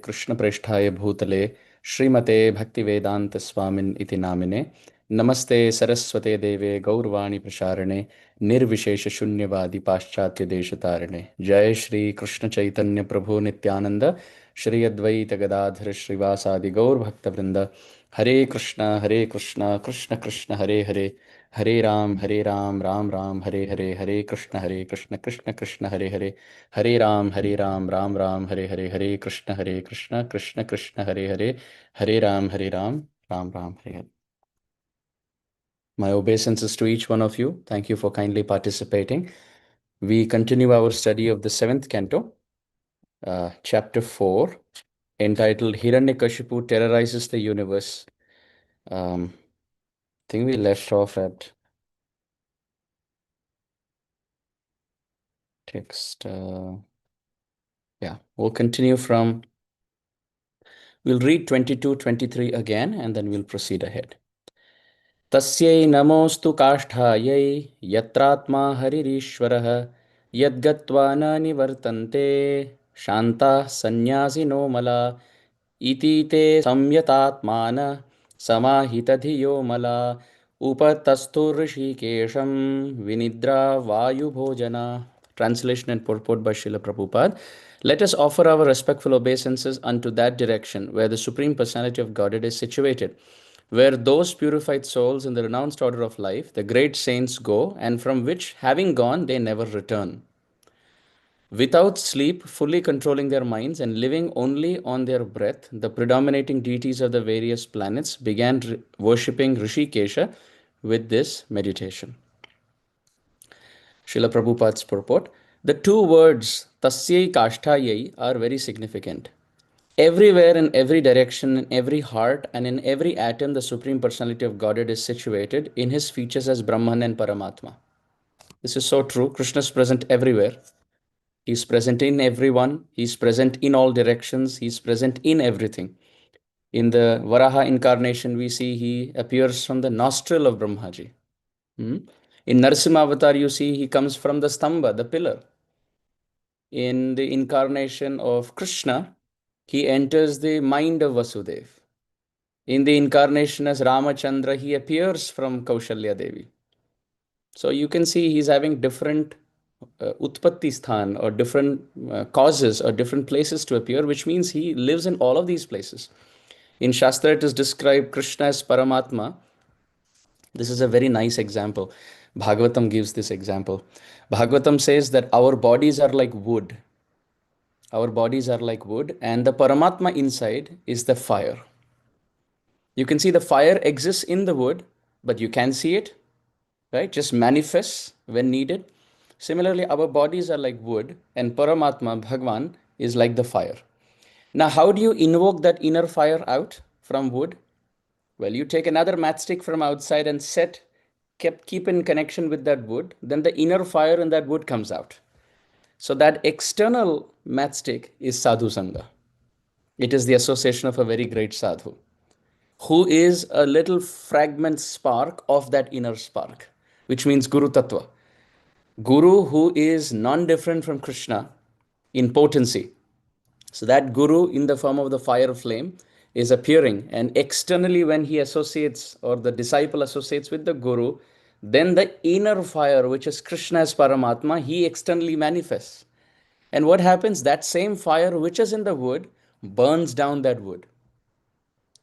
कृष्णप्रेष्ठाय भूतले श्रीमते भक्तिवेदान्तस्वामिन् इति नामिने नमस्ते सरस्वते देवे गौरवाणी प्रसारणे निर्विशेषशून्यवादी पाश्चात्यदेशतारिणे जय श्री कृष्ण चैतन्य प्रभु नित्यानंद श्री अद्वैत गदाधर श्रीवासादि गौरभक्तवृंद हरे कृष्ण कृष्ण कृष्ण हरे हरे हरे राम राम राम हरे कृष्ण कृष्ण कृष्ण हरे राम राम हरे कृष्ण कृष्ण कृष्ण हरे Ram Ram Ram Hare Hare. My obeisances to each one of you. Thank you for kindly participating. We continue our study of the seventh canto, chapter 4, entitled Hiranyakashipu Terrorizes the Universe. I think we left off at text. Yeah, we'll continue from, we'll read 22, 23 again, and then we'll proceed ahead. तस्यै नमोऽस्तु काष्ठायै यत्रात्मा हरिरीश्वरः यद्गत्वा न निवर्तन्ते शान्ताः सन्न्यासिनो मला इति ते संयतात्मान समाहितधियो मला उपतस्थो ऋषिकेशं विनिद्रा वायुभोजना. Translation and purport by Srila Prabhupada. Let us offer our respectful obeisances unto that direction where the Supreme Personality of Godhead is situated, where those purified souls in the renounced order of life, the great saints, go, and from which, having gone, they never return. Without sleep, fully controlling their minds and living only on their breath, the predominating deities of the various planets began worshipping Rishikesha with this meditation. Srila Prabhupada's purport. The two words Tasyai Kashtayai are very significant. Everywhere, in every direction, in every heart, and in every atom, the Supreme Personality of Godhead is situated in his features as Brahman and Paramatma. This is so true. Krishna is present everywhere. He is present in everyone. He is present in all directions. He is present in everything. In the Varaha incarnation, we see he appears from the nostril of Brahmaji. In Narasimha Avatar, you see he comes from the stamba, the pillar. In the incarnation of Krishna, he enters the mind of Vasudev. In the incarnation as Ramachandra, he appears from Kaushalya Devi. So you can see he's having different utpatti sthan, or different causes or different places to appear, which means he lives in all of these places. In Shastra, it is described Krishna as Paramatma. This is a very nice example. Bhagavatam gives this example. Bhagavatam says that our bodies are like wood. Our bodies are like wood, and the Paramatma inside is the fire. You can see the fire exists in the wood, but you can't see it, right? Just manifests when needed. Similarly, our bodies are like wood, and Paramatma, Bhagwan, is like the fire. Now, how do you invoke that inner fire out from wood? Well, you take another matchstick from outside and keep in connection with that wood, then the inner fire in that wood comes out. So that external matchstick is sadhu sangha. It is the association of a very great sadhu, who is a little fragment spark of that inner spark, which means Guru Tattva. Guru who is non-different from Krishna in potency. So that Guru in the form of the fire flame is appearing, and externally when he associates, or the disciple associates with the Guru, then the inner fire, which is Krishna as Paramatma, he externally manifests. And what happens? That same fire which is in the wood burns down that wood.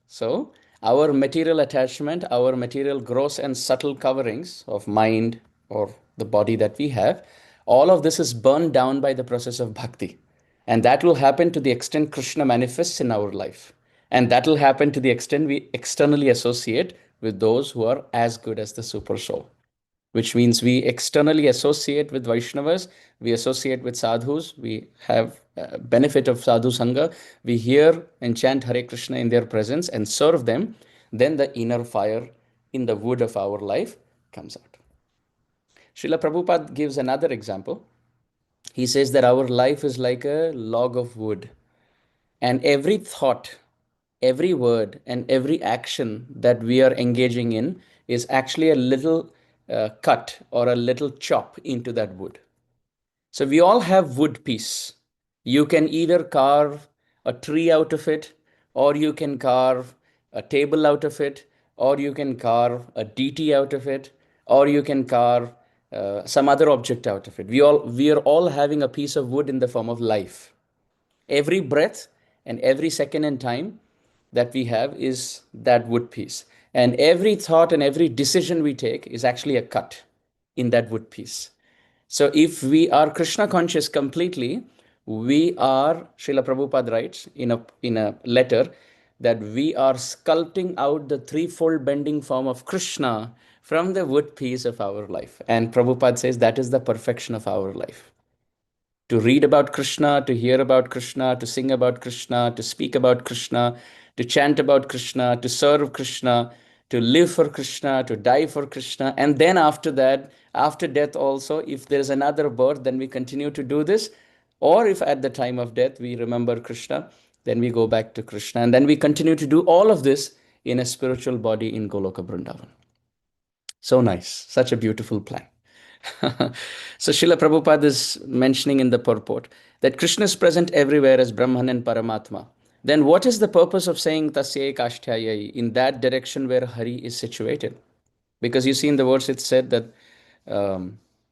So our material attachment, our material gross and subtle coverings of mind or the body that we have, all of this is burned down by the process of bhakti. And that will happen to the extent Krishna manifests in our life. And that will happen to the extent we externally associate with those who are as good as the super soul, which means we externally associate with Vaishnavas, we associate with sadhus, we have benefit of sadhu sangha, we hear and chant Hare Krishna in their presence and serve them, then the inner fire in the wood of our life comes out. Srila Prabhupada gives another example. He says that our life is like a log of wood, and every thought, every word, and every action that we are engaging in is actually a little cut or a little chop into that wood. So we all have wood piece. You can either carve a tree out of it, or you can carve a table out of it, or you can carve a deity out of it, or you can carve some other object out of it. We are all having a piece of wood in the form of life. Every breath and every second in time that we have is that wood piece. And every thought and every decision we take is actually a cut in that wood piece. So if we are Krishna conscious completely, we are, Srila Prabhupada writes in a letter, that we are sculpting out the threefold bending form of Krishna from the wood piece of our life. And Prabhupada says that is the perfection of our life. To read about Krishna, to hear about Krishna, to sing about Krishna, to speak about Krishna, to chant about Krishna, to serve Krishna, to live for Krishna, to die for Krishna. And then after that, after death also, if there is another birth, then we continue to do this. Or if at the time of death we remember Krishna, then we go back to Krishna. And then we continue to do all of this in a spiritual body in Goloka Vrindavan. So nice. Such a beautiful plan. So Srila Prabhupada is mentioning in the purport that Krishna is present everywhere as Brahman and Paramatma. Then what is the purpose of saying Tasya Kashthyayai in that direction where Hari is situated? Because you see in the verse it said that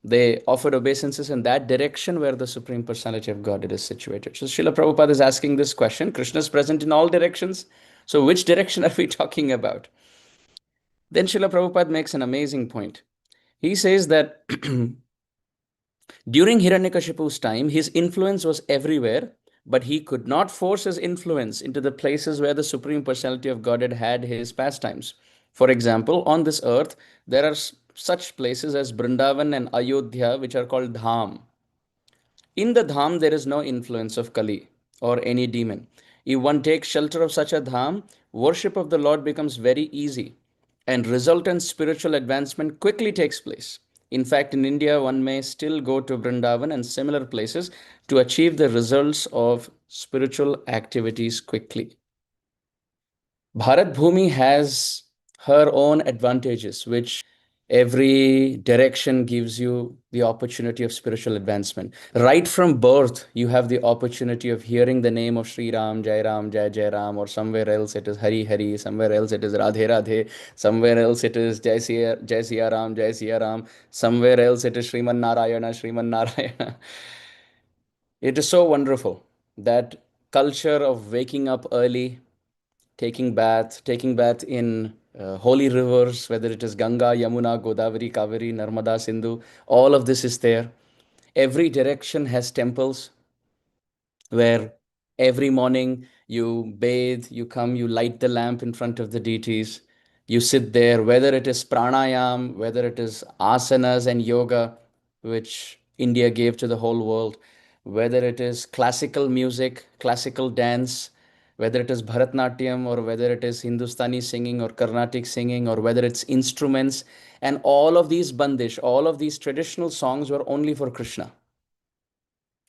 they offered obeisances in that direction where the Supreme Personality of Godhead is situated. So Srila Prabhupada is asking this question. Krishna is present in all directions. So which direction are we talking about? Then Srila Prabhupada makes an amazing point. He says that during Hiranyakashipu's time, his influence was everywhere, but he could not force his influence into the places where the Supreme Personality of Godhead had his pastimes. For example, on this earth, there are such places as Brindavan and Ayodhya, which are called Dham. In the Dham, there is no influence of Kali or any demon. If one takes shelter of such a Dham, worship of the Lord becomes very easy, and resultant spiritual advancement quickly takes place. In fact, in India, one may still go to Vrindavan and similar places to achieve the results of spiritual activities quickly. Bharat Bhumi has her own advantages, which every direction gives you the opportunity of spiritual advancement. Right from birth, you have the opportunity of hearing the name of Sri Ram, Jai Ram, or somewhere else it is Hari Hari, somewhere else it is Radhe Radhe, somewhere else it is Jai Siya Ram, Jai Siya Ram, somewhere else it is Shriman Narayana, Shriman Narayana. It is so wonderful that culture of waking up early, taking bath in holy rivers, whether it is Ganga, Yamuna, Godavari, Kaveri, Narmada, Sindhu, all of this is there. Every direction has temples where every morning you bathe, you come, you light the lamp in front of the deities, you sit there, whether it is pranayam, whether it is asanas and yoga, which India gave to the whole world, whether it is classical music, classical dance, whether it is Bharatnatyam or whether it is Hindustani singing or Carnatic singing or whether it's instruments, and all of these bandish, all of these traditional songs were only for Krishna.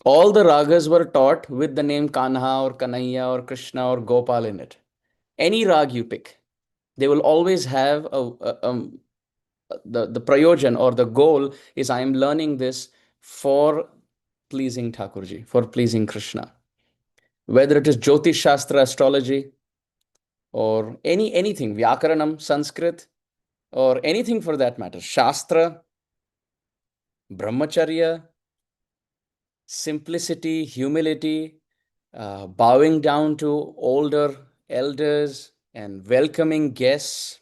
All the ragas were taught with the name Kanha or Kanhaiya or Krishna or Gopal in it. Any rag you pick, they will always have the prayojan or the goal is I am learning this for pleasing Thakurji, for pleasing Krishna. Whether it is Jyotish Shastra, astrology, or anything, Vyakaranam, Sanskrit, or anything for that matter, Shastra, Brahmacharya, simplicity, humility, bowing down to older elders and welcoming guests.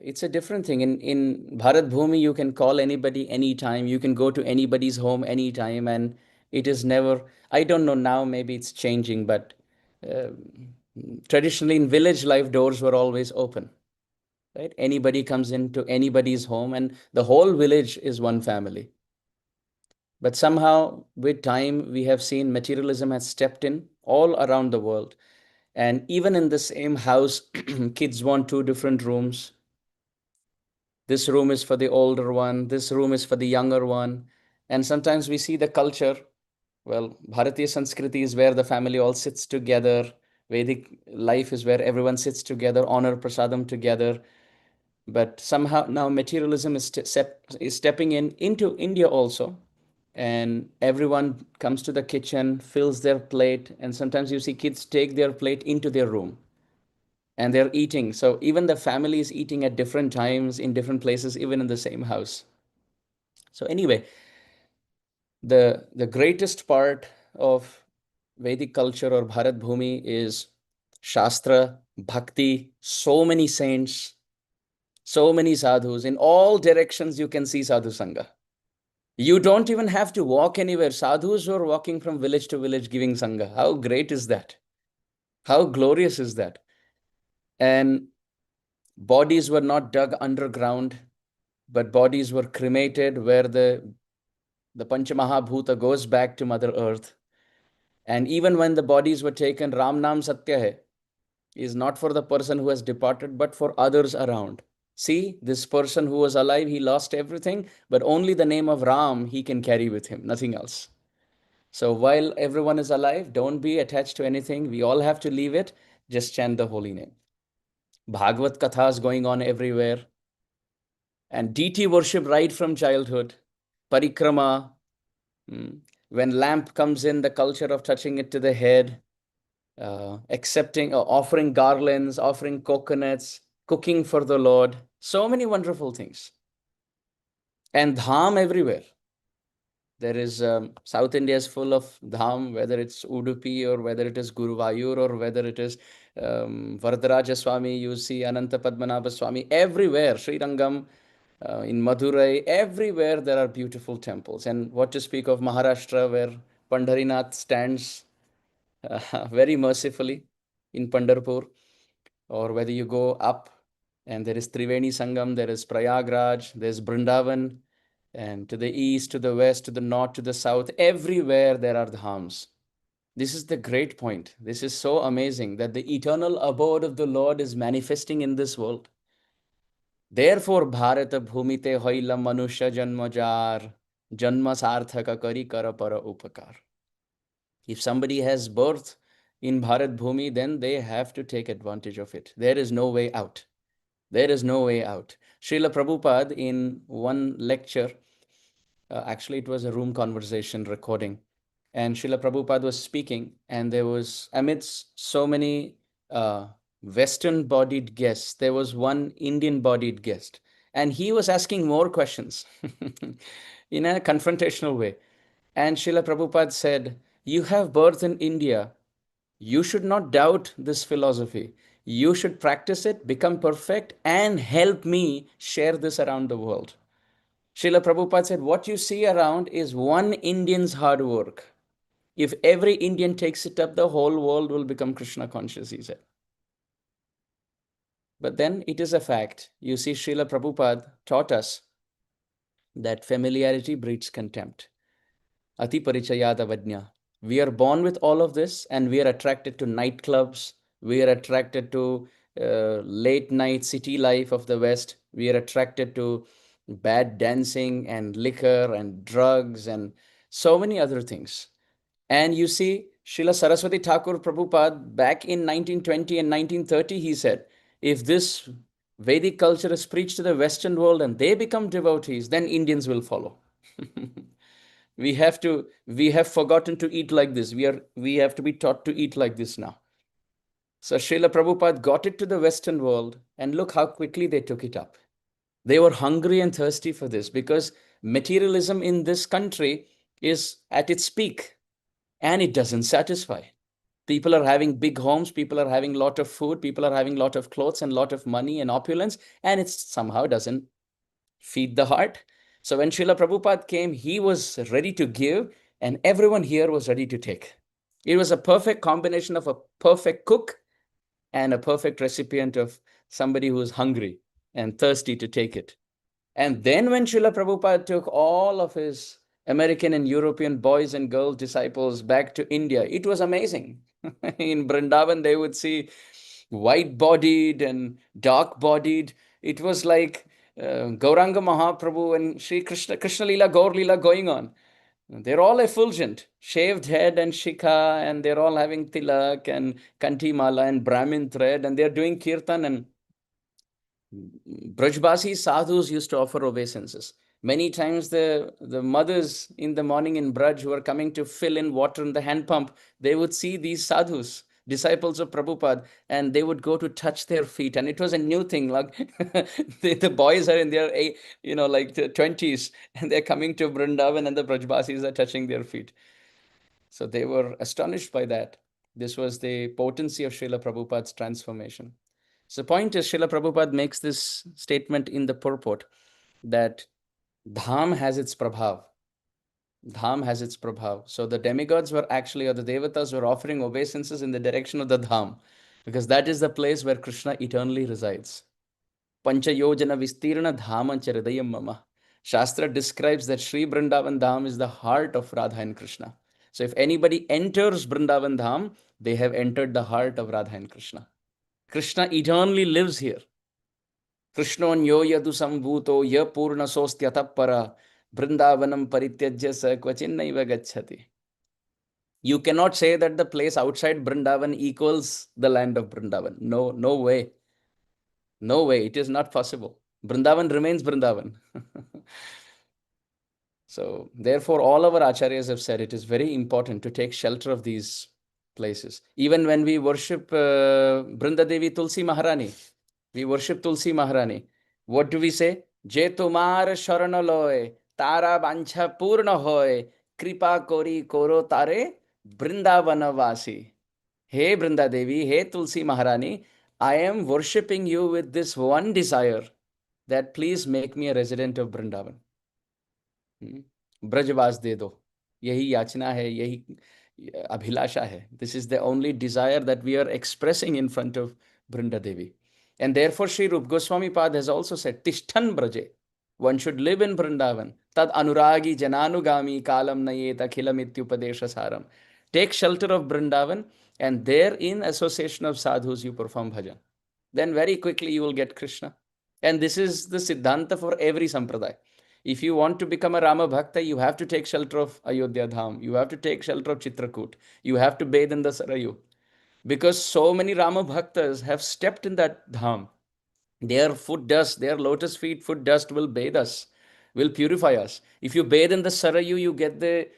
It's a different thing. In Bharat Bhumi, you can call anybody anytime. You can go to anybody's home anytime, and it is never. I don't know now. Maybe it's changing, but uh, traditionally in village life, doors were always open. Right? Anybody comes into anybody's home, and the whole village is one family. But somehow, with time, we have seen materialism has stepped in all around the world. And even in the same house, kids want two different rooms. This room is for the older one, this room is for the younger one. And sometimes we see the culture. Well, Bharatiya Sanskriti is where the family all sits together. Vedic life is where everyone sits together, honor prasadam together. But somehow now materialism is stepping in into India also. and everyone comes to the kitchen, fills their plate, and sometimes you see kids take their plate into their room and they're eating. So even the family is eating at different times in different places, even in the same house. So anyway, the greatest part of Vedic culture or Bharat Bhumi is Shastra, Bhakti, so many saints, so many sadhus. In all directions, you can see sadhu sangha. You don't even have to walk anywhere. Sadhus are walking from village to village giving sangha. How great is that? How glorious is that? And bodies were not dug underground, but bodies were cremated where the Panchamahabhuta goes back to Mother Earth. And even when the bodies were taken, Ram Nam Satya Hai is not for the person who has departed, but for others around. See, this person who was alive, he lost everything, but only the name of Ram he can carry with him, nothing else. So while everyone is alive, don't be attached to anything. We all have to leave it. Just chant the holy name. Bhagavad Kathas going on everywhere. And deity worship right from childhood. Parikrama. When lamp comes in, the culture of touching it to the head. Accepting or offering garlands, offering coconuts, cooking for the Lord. So many wonderful things. And dham everywhere. There is South India is full of dham, whether it's Udupi or whether it is Guruvayur or whether it is Varadaraja Swami, you see Ananta Padmanabha Swami, everywhere, Sri Rangam, in Madurai, everywhere there are beautiful temples. And what to speak of Maharashtra, where Pandharinath stands very mercifully in Pandharpur, or whether you go up and there is Triveni Sangam, there is Prayagraj, there's Brindavan, and to the east, to the west, to the north, to the south, everywhere there are dhams. This is the great point. This is so amazing that the eternal abode of the Lord is manifesting in this world. Therefore, Bharata Bhumite Hoila Manusha Janmajar Janma Sarthaka Kari Kara Para Upakar. If somebody has birth in Bharat Bhumi, then they have to take advantage of it. There is no way out. There is no way out. Srila Prabhupada, in one lecture, actually, it was a room conversation recording, and Srila Prabhupada was speaking, and there was, amidst so many Western bodied guests, there was one Indian bodied guest, and he was asking more questions in a confrontational way. And Srila Prabhupada said, "You have birth in India. You should not doubt this philosophy. You should practice it, become perfect, and help me share this around the world." Srila Prabhupada said, what you see around is one Indian's hard work. If every Indian takes it up, the whole world will become Krishna conscious, he said. But then it is a fact. You see, Srila Prabhupada taught us that familiarity breeds contempt. Ati parichayada vajna. We are born with all of this, and we are attracted to nightclubs. We are attracted to late night city life of the West. We are attracted to bad dancing and liquor and drugs and so many other things. And you see, Srila Saraswati Thakur Prabhupada, back in 1920 and 1930, he said, if this Vedic culture is preached to the Western world and they become devotees, then Indians will follow. We have forgotten to eat like this. We have to be taught to eat like this now. So Srila Prabhupada got it to the Western world, and look how quickly they took it up. They were hungry and thirsty for this because materialism in this country is at its peak and it doesn't satisfy. People are having big homes, people are having a lot of food, people are having a lot of clothes and a lot of money and opulence, and it somehow doesn't feed the heart. So when Srila Prabhupada came, he was ready to give, and everyone here was ready to take. It was a perfect combination of a perfect cook and a perfect recipient of somebody who is hungry and thirsty to take it. And then when Srila Prabhupada took all of his American and European boys and girls disciples back to India, it was amazing. In Vrindavan, they would see white-bodied and dark-bodied. It was like Gauranga Mahaprabhu and Sri Krishna Lila, Gaur Lila going on. They're all effulgent, shaved head and shikha, and they're all having tilak and kanti mala and Brahmin thread, and they're doing kirtan. And Brajbasi sadhus used to offer obeisances. Many times the mothers in the morning in Braj who are coming to fill in water in the hand pump, they would see these sadhus, disciples of Prabhupada, and they would go to touch their feet. And it was a new thing. Like the boys are in their, like the 20s, and they're coming to Vrindavan, and the Brajbasis are touching their feet. So they were astonished by that. This was the potency of Srila Prabhupada's transformation. So the point is, Srila Prabhupada makes this statement in the purport that Dham has its prabhav. Dham has its prabhav. So the demigods were actually, or the devatas were offering obeisances in the direction of the Dham, because that is the place where Krishna eternally resides. Panchayojana vistirna dhaman charidayam mama. Shastra describes that Sri Vrindavan Dham is the heart of Radha and Krishna. So if anybody enters Vrindavan Dham, they have entered the heart of Radha and Krishna. Krishna eternally lives here. Krishnonyo yadu sambhuto ya purna sostyatapara Vrindavanam parityajya sa kvachinnaiva gacchati. You cannot say that the place outside Vrindavan equals the land of Vrindavan. No, no way. No way. It is not possible. Vrindavan remains Vrindavan. So, therefore, all our acharyas have said it is very important to take shelter of these places. Even when we worship Brindadevi Tulsi Maharani, we worship Tulsi Maharani. What do we say? Je tumar sharana loy, tara bancha purna hoy, kripa kori koro tare, Brindavana vasi. Hey Brindadevi, hey Tulsi Maharani, I am worshipping you with this one desire, that please make me a resident of Brindavan. Brajwas दे दो, यही याचना है, यही अभिलाषा है. This is the only desire that we are expressing in front of Brinda Devi. And therefore Sri Rup Goswami Pad has also said, Tishthan Braje. One should live in Vrindavan. Tad anuragi jananugami kalam nayet akhilam ityupadesha saram. Take shelter of Vrindavan, and there in association of sadhus you perform bhajan. Then very quickly you will get Krishna. And this is the Siddhanta for every sampradaya. If you want to become a Rama Bhakta, you have to take shelter of Ayodhya Dham. You have to take shelter of Chitrakoot. You have to bathe in the Sarayu. Because so many Rama Bhaktas have stepped in that Dham. Their foot dust, their lotus feet foot dust will bathe us, will purify us. If you bathe in the Sarayu, you get the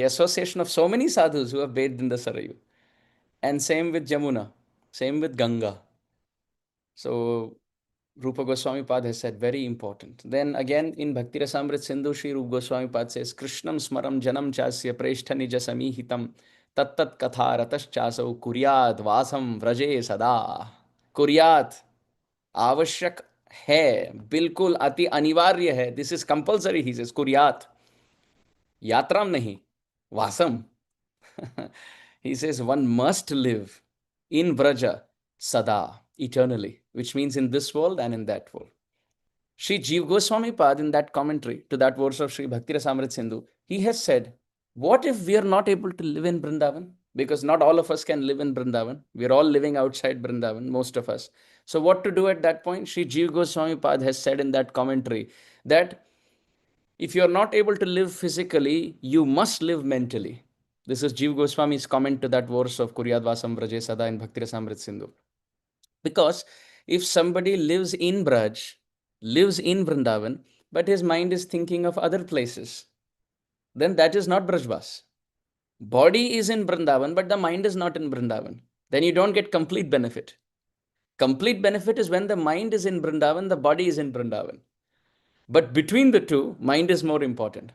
association of so many sadhus who have bathed in the Sarayu. And same with Jamuna, same with Ganga. So Rupa Goswami Pad has said, very important. Then again in Bhakti Rasamrit Sindhu, Sri Rupa Goswami Pad says, Krishnam smaram janam chasya preshta nija samihitam tattat katha ratas chasau kuryat vasam vraje sada. Kuryat, आवश्यक है, बिल्कुल अति अनिवार्य है. This is compulsory, he says, कुर्यात, यात्राम नहीं, वासम. He says one must live in Vraja sada, eternally, which means in this world and in that world. Sri Jiva Goswami Pad, in that commentary to that verse of Sri Bhakti Rasamrit Sindhu, he has said, what if we are not able to live in Vrindavan? Because not all of us can live in Vrindavan. We are all living outside Vrindavan, most of us. So what to do at that point? Sri Jiva Goswami Pad has said in that commentary that if you are not able to live physically, you must live mentally. This is Jiva Goswami's comment to that verse of Kuryad Vasam Vraje Sada in Bhakti Rasamrit Sindhu. Because if somebody lives in Braj, lives in Vrindavan, but his mind is thinking of other places, then that is not Brajvas. Body is in Vrindavan, but the mind is not in Vrindavan. Then you don't get complete benefit. Complete benefit is when the mind is in Vrindavan, the body is in Vrindavan. But between the two, mind is more important.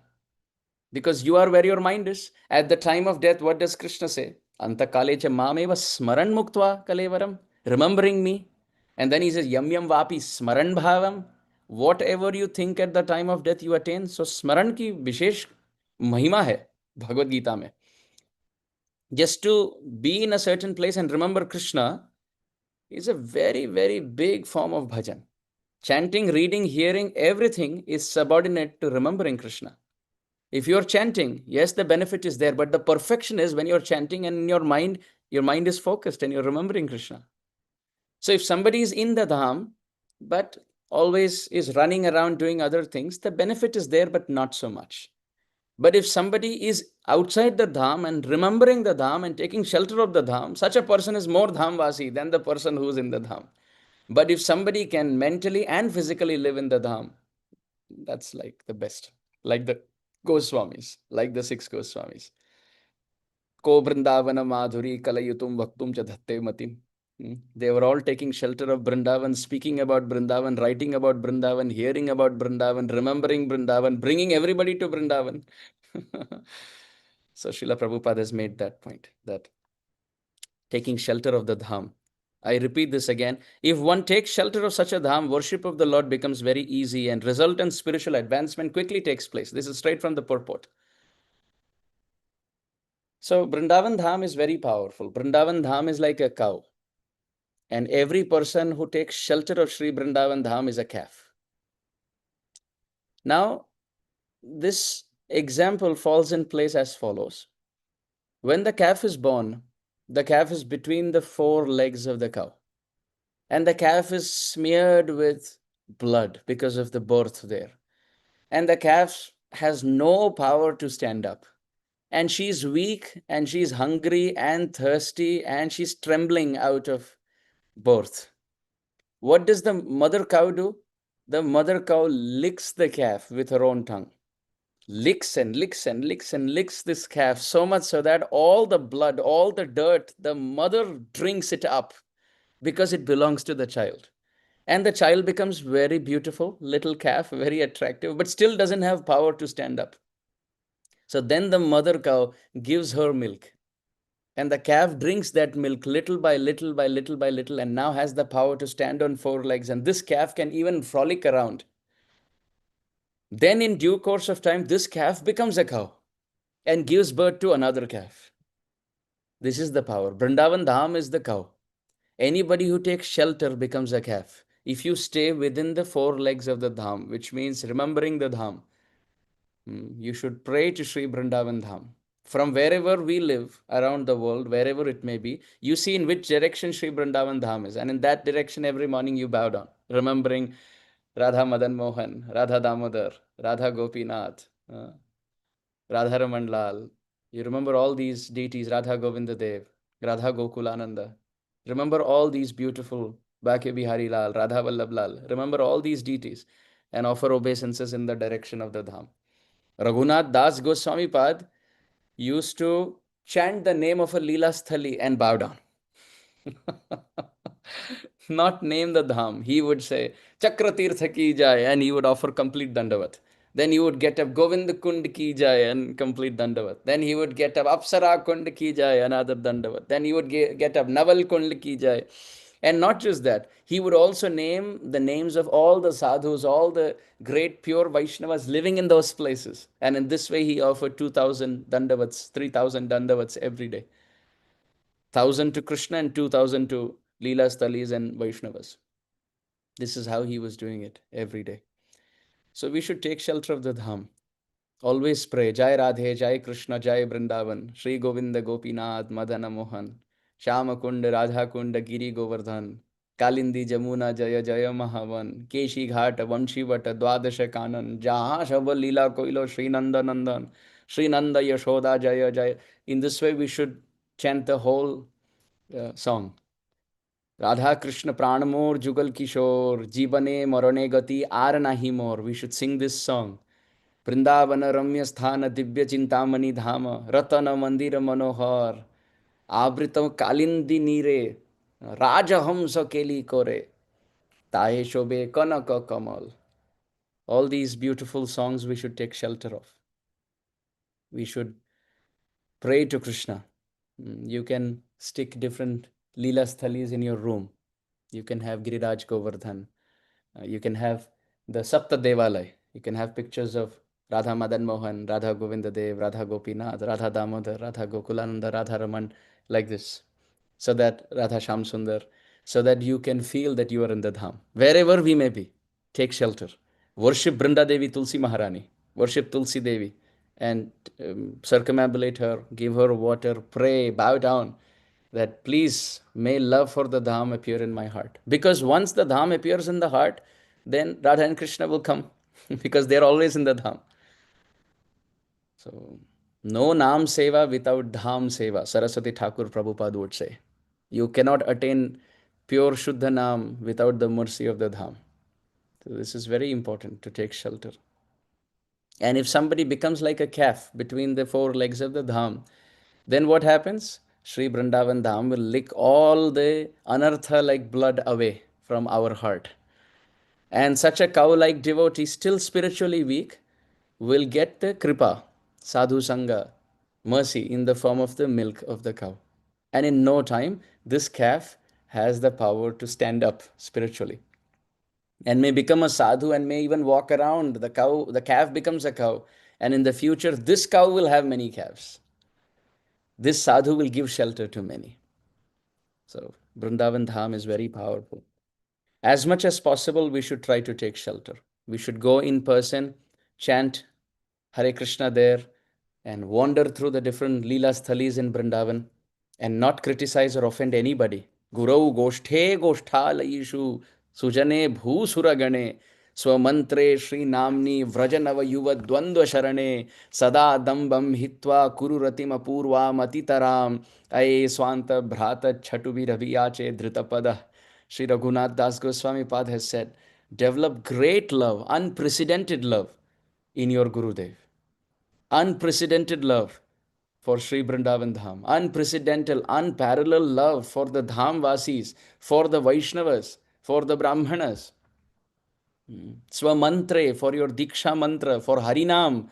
Because you are where your mind is. At the time of death, what does Krishna say? Anta kalecha mameva smaran muktva kalevaram. Remembering me. And then he says, yam yam vapi smaran bhavam. Whatever you think at the time of death, you attain. So smaran ki vishesh mahima hai Bhagavad Gita mein. Just to be in a certain place and remember Krishna is a very, very big form of bhajan. Chanting, reading, hearing, everything is subordinate to remembering Krishna. If you're chanting, yes, the benefit is there, but the perfection is when you're chanting and in your mind is focused and you're remembering Krishna. So if somebody is in the Dham, but always is running around doing other things, the benefit is there, but not so much. But if somebody is outside the Dham and remembering the Dham and taking shelter of the Dham, such a person is more Dhamvasi than the person who is in the Dham. But if somebody can mentally and physically live in the Dham, That's like the best. Like the Goswamis, like the six Goswamis. Ko Brindavana Madhuri Kalayutum Vaktum Chadhatte Matim. They were all taking shelter of Brindavan, speaking about Brindavan, writing about Brindavan, hearing about Brindavan, remembering Brindavan, bringing everybody to Brindavan. So Srila Prabhupada has made that point, that taking shelter of the dham. I repeat this again. If one takes shelter of such a dham, worship of the Lord becomes very easy and resultant spiritual advancement quickly takes place. This is straight from the purport. So Brindavan Dham is very powerful. Brindavan Dham is like a cow. And every person who takes shelter of Sri Brindavan Dham is a calf. Now, this example falls in place as follows. When the calf is born, the calf is between the four legs of the cow. And the calf is smeared with blood because of the birth there. And the calf has no power to stand up. And she's weak and she's hungry and thirsty and she's trembling out of birth. What does the mother cow do? The mother cow licks the calf with her own tongue. Licks and licks and licks and licks this calf so much so that all the blood, all the dirt, the mother drinks it up because it belongs to the child. And the child becomes very beautiful, little calf, very attractive, but still doesn't have power to stand up. So then the mother cow gives her milk. And the calf drinks that milk little by little by little by little and now has the power to stand on four legs. And this calf can even frolic around. Then, in due course of time, this calf becomes a cow and gives birth to another calf. This is the power. Vrindavan Dham is the cow. Anybody who takes shelter becomes a calf. If you stay within the four legs of the Dham, which means remembering the Dham, you should pray to Sri Vrindavan Dham. From wherever we live around the world, wherever it may be, you see in which direction Sri Vrindavan Dham is. And in that direction, every morning you bow down, remembering Radha Madan Mohan, Radha Damodar, Radha Gopinath, Radha Raman Lal. You remember all these deities, Radha Govinda Dev, Radha Gokulananda. Remember all these beautiful Bhakya Bihari Lal, Radha Vallabh Lal. Remember all these deities and offer obeisances in the direction of the Dham. Raghunath Das Goswami Pad used to chant the name of a Leela Sthali and bow down. Not name the dham. He would say, Chakra Tirtha ki jai, and he would offer complete dandavat. Then he would get up Govind Kund ki jai and complete dandavat. Then he would get up Apsara Kund ki jai, another dandavat. Then he would get up Naval Kund ki jai. And not just that, he would also name the names of all the sadhus, all the great pure Vaishnavas living in those places. And in this way, he offered 2,000 dandavats, 3,000 dandavats every day. 1,000 to Krishna and 2,000 to Leela Stalis and Vaishnavas. This is how he was doing it every day. So we should take shelter of the Dham. Always pray, Jai Radhe, Jai Krishna, Jai Vrindavan, Sri Govinda Gopinath, Madana Mohan, Shama Kund, Radha Kund, Giri Govardhan, Kalindi Jamuna, Jaya Jaya Mahavan, Keshi Ghat, Vanshivata, Dwadasha Kanan, Jaha Shabal Leela Koilo, Sri Nanda Nandan, Sri Nanda Yashoda, Jaya Jaya. In this way, we should chant the whole song. Radha Krishna Pranamor Jugal Kishore, Jibane Marone Gati Ar Nahi Mor. We should sing this song. Vrindavana Ramya Sthana Divya Chintamani Dhama, Ratana Mandira Manohar, Abritam Kalindi Nire, Rajahamsa Keli Kore, Tahe Shobe Kanaka Kamal. All these beautiful songs we should take shelter of. We should pray to Krishna. You can stick different Leela Sthalis in your room. You can have Giriraj Govardhan. You can have the Sapta Devalay. You can have pictures of Radha Madan Mohan, Radha Govinda Dev, Radha Gopinath, Radha Damodar, Radha Gokulananda, Radha Raman, like this. So that Radha Sham Sundar, so that you can feel that you are in the Dham. Wherever we may be, take shelter. Worship Brinda Devi Tulsi Maharani. Worship Tulsi Devi and circumambulate her, give her water, pray, bow down that please may love for the Dham appear in my heart. Because once the Dham appears in the heart, then Radha and Krishna will come because they're always in the Dham. So, no Naam Seva without Dham Seva, Saraswati Thakur Prabhupada would say. You cannot attain pure Shuddha Naam without the mercy of the Dham. So this is very important to take shelter. And if somebody becomes like a calf between the four legs of the dham, then what happens? Sri Vrindavan Dham will lick all the anartha like blood away from our heart. And such a cow like devotee, still spiritually weak, will get the kripa, sadhu sangha, mercy in the form of the milk of the cow. And in no time, this calf has the power to stand up spiritually and may become a sadhu and may even walk around. The calf becomes a cow. And in the future, this cow will have many calves. This sadhu will give shelter to many. So, Vrindavan Dham is very powerful. As much as possible, we should try to take shelter. We should go in person, chant Hare Krishna there, and wander through the different Leela Sthalis in Vrindavan and not criticize or offend anybody. Gurau Goshthe Goshthalaishu Sujane Bhusuragane Swamantre Sri Namni Vrajanava Yuva Dwandva Sharane Sada Dambam Hitva Kururatim Apurva Matitaram Aye Swanta Bhrata Chatubi Raviyache Dritapada. Sri Raghunath Das Goswami Pad has said, develop great love, unprecedented love in your Gurudev. Unprecedented love for Sri Vrindavan Dham. Unprecedented, unparalleled love for the Dham Vasis, for the Vaishnavas, for the Brahmanas. Swamantre, for your Diksha mantra, for Harinam,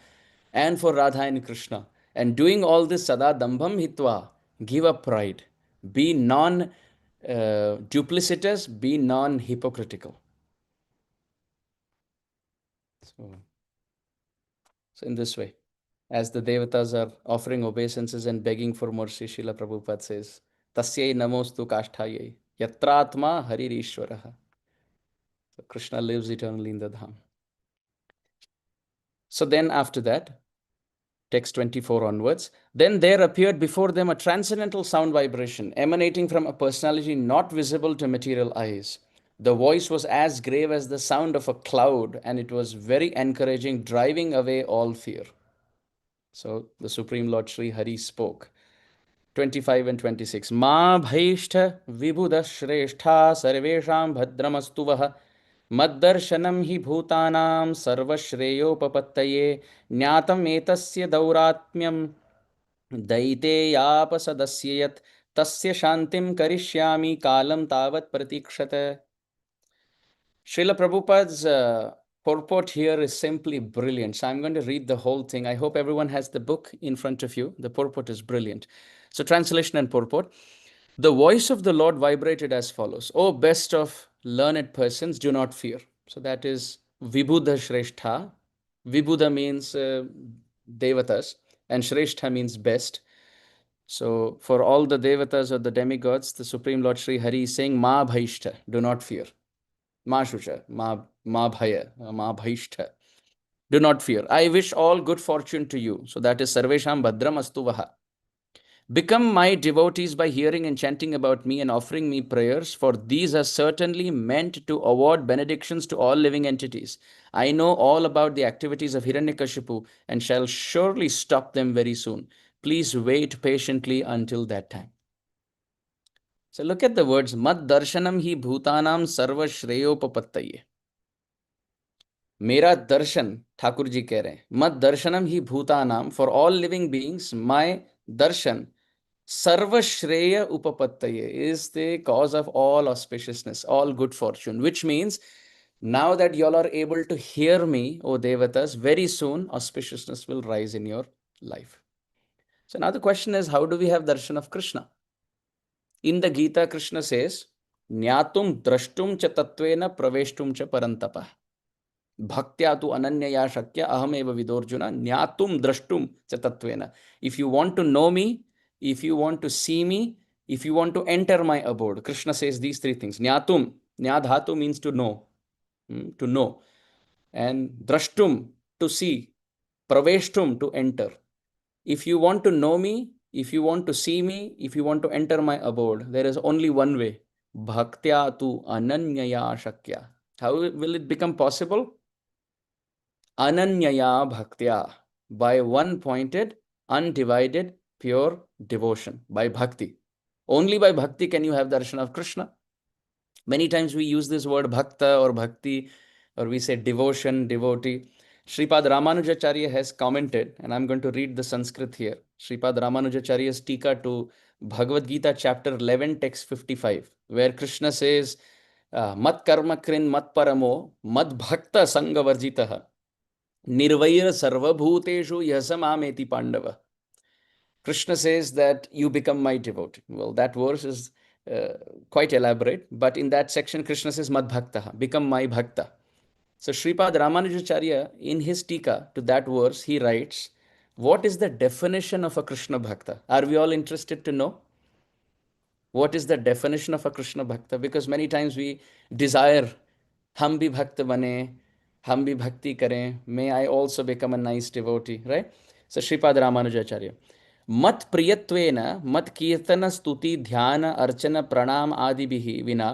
and for Radha and Krishna. And doing all this Sada Dambham Hitva, give up pride. Be non duplicitous, be non hypocritical. So, in this way, as the devatas are offering obeisances and begging for mercy, Srila Prabhupada says, Tasyai namostu kasthayai, yatratma haririshwaraha. So Krishna lives eternally in the Dham. So then after that, text 24 onwards, then there appeared before them a transcendental sound vibration emanating from a personality not visible to material eyes. The voice was as grave as the sound of a cloud, and it was very encouraging, driving away all fear. So the Supreme Lord Sri Hari spoke. 25 and 26. Ma bhaishtha vibhuda shrestha sarvesham bhadramastu vaha maddarshanam hi bhutanam sarvashreyopapattaye jnatam etasya dauratmyam daiteyapasadasyayat yat tasya shantim karishyami kalam tavat pratikshata. Srila Prabhupada's purport here is simply brilliant. So I'm going to read the whole thing. I hope everyone has the book in front of you. The purport is brilliant. So translation and purport. The voice of the Lord vibrated as follows. O best of learned persons, do not fear. So that is Vibhuddha Shrestha. Vibhuddha means devatas and Shrestha means best. So for all the devatas or the demigods, the Supreme Lord Sri Hari is saying, Ma bhaishta, do not fear. Ma shucha, ma bhaya, ma bhaishta. Do not fear. I wish all good fortune to you. So that is Sarvesham Bhadram Astu Vaha. Become my devotees by hearing and chanting about me and offering me prayers, for these are certainly meant to award benedictions to all living entities. I know all about the activities of Hiranyakashipu and shall surely stop them very soon. Please wait patiently until that time. So look at the words, Mad darshanam hi bhutanam sarva shreyopapattaye. मेरा दर्शन, ठाकुर जी कह रहे हैं, मत दर्शनम ही भूतानाम, for all living beings my darshan sarvashreya upapattaye is the cause of all auspiciousness, all good fortune, which means now that y'all are able to hear me, O devatas, very soon auspiciousness will rise in your life. So now the question is, how do we have darshan of Krishna? In the Gita, Krishna says, Nyatum drashtum cha tatvena praveshtum cha parantapa. Bhaktya tu ananyaya shakya ahameva vidorjuna nyatum drashtum cha tatvena. If you want to know me, if you want to see me, if you want to enter my abode, Krishna says these three things. Nyatum, nyadhatu means to know, to know. And drashtum, to see. Praveshtum, to enter. If you want to know me, if you want to see me, if you want to enter my abode, there is only one way. Bhaktya tu ananyaya shakya. How will it become possible? Ananyaya bhaktya, by one-pointed, undivided, pure devotion, by bhakti. Only by bhakti can you have darshan of Krishna. Many times we use this word bhakta or bhakti or we say devotion, devotee. Sripad Ramanujacharya has commented, and I'm going to read the Sanskrit here. Sripad Ramanujacharya's Tika to Bhagavad Gita, chapter 11, text 55, where Krishna says, Mat karma krin mat paramo, mat bhakta sanga varjitaha, nirvair sarvabhuteshu yasamameti pandava. Krishna says that you become my devotee. Well, that verse is quite elaborate, but in that section, Krishna says, Mad Bhakta, become my Bhakta. So, Sripad Ramanujacharya, in his Tika to that verse, he writes, what is the definition of a Krishna Bhakta? Are we all interested to know? What is the definition of a Krishna Bhakta? Because many times we desire, hum bhi bhakt bane, hum bhi bhakti kare, may I also become a nice devotee, right? So, Sripad Ramanujacharya. मत प्रियत्वेन मत कीर्तन स्तुति ध्यान अर्चन प्रणाम आदि विना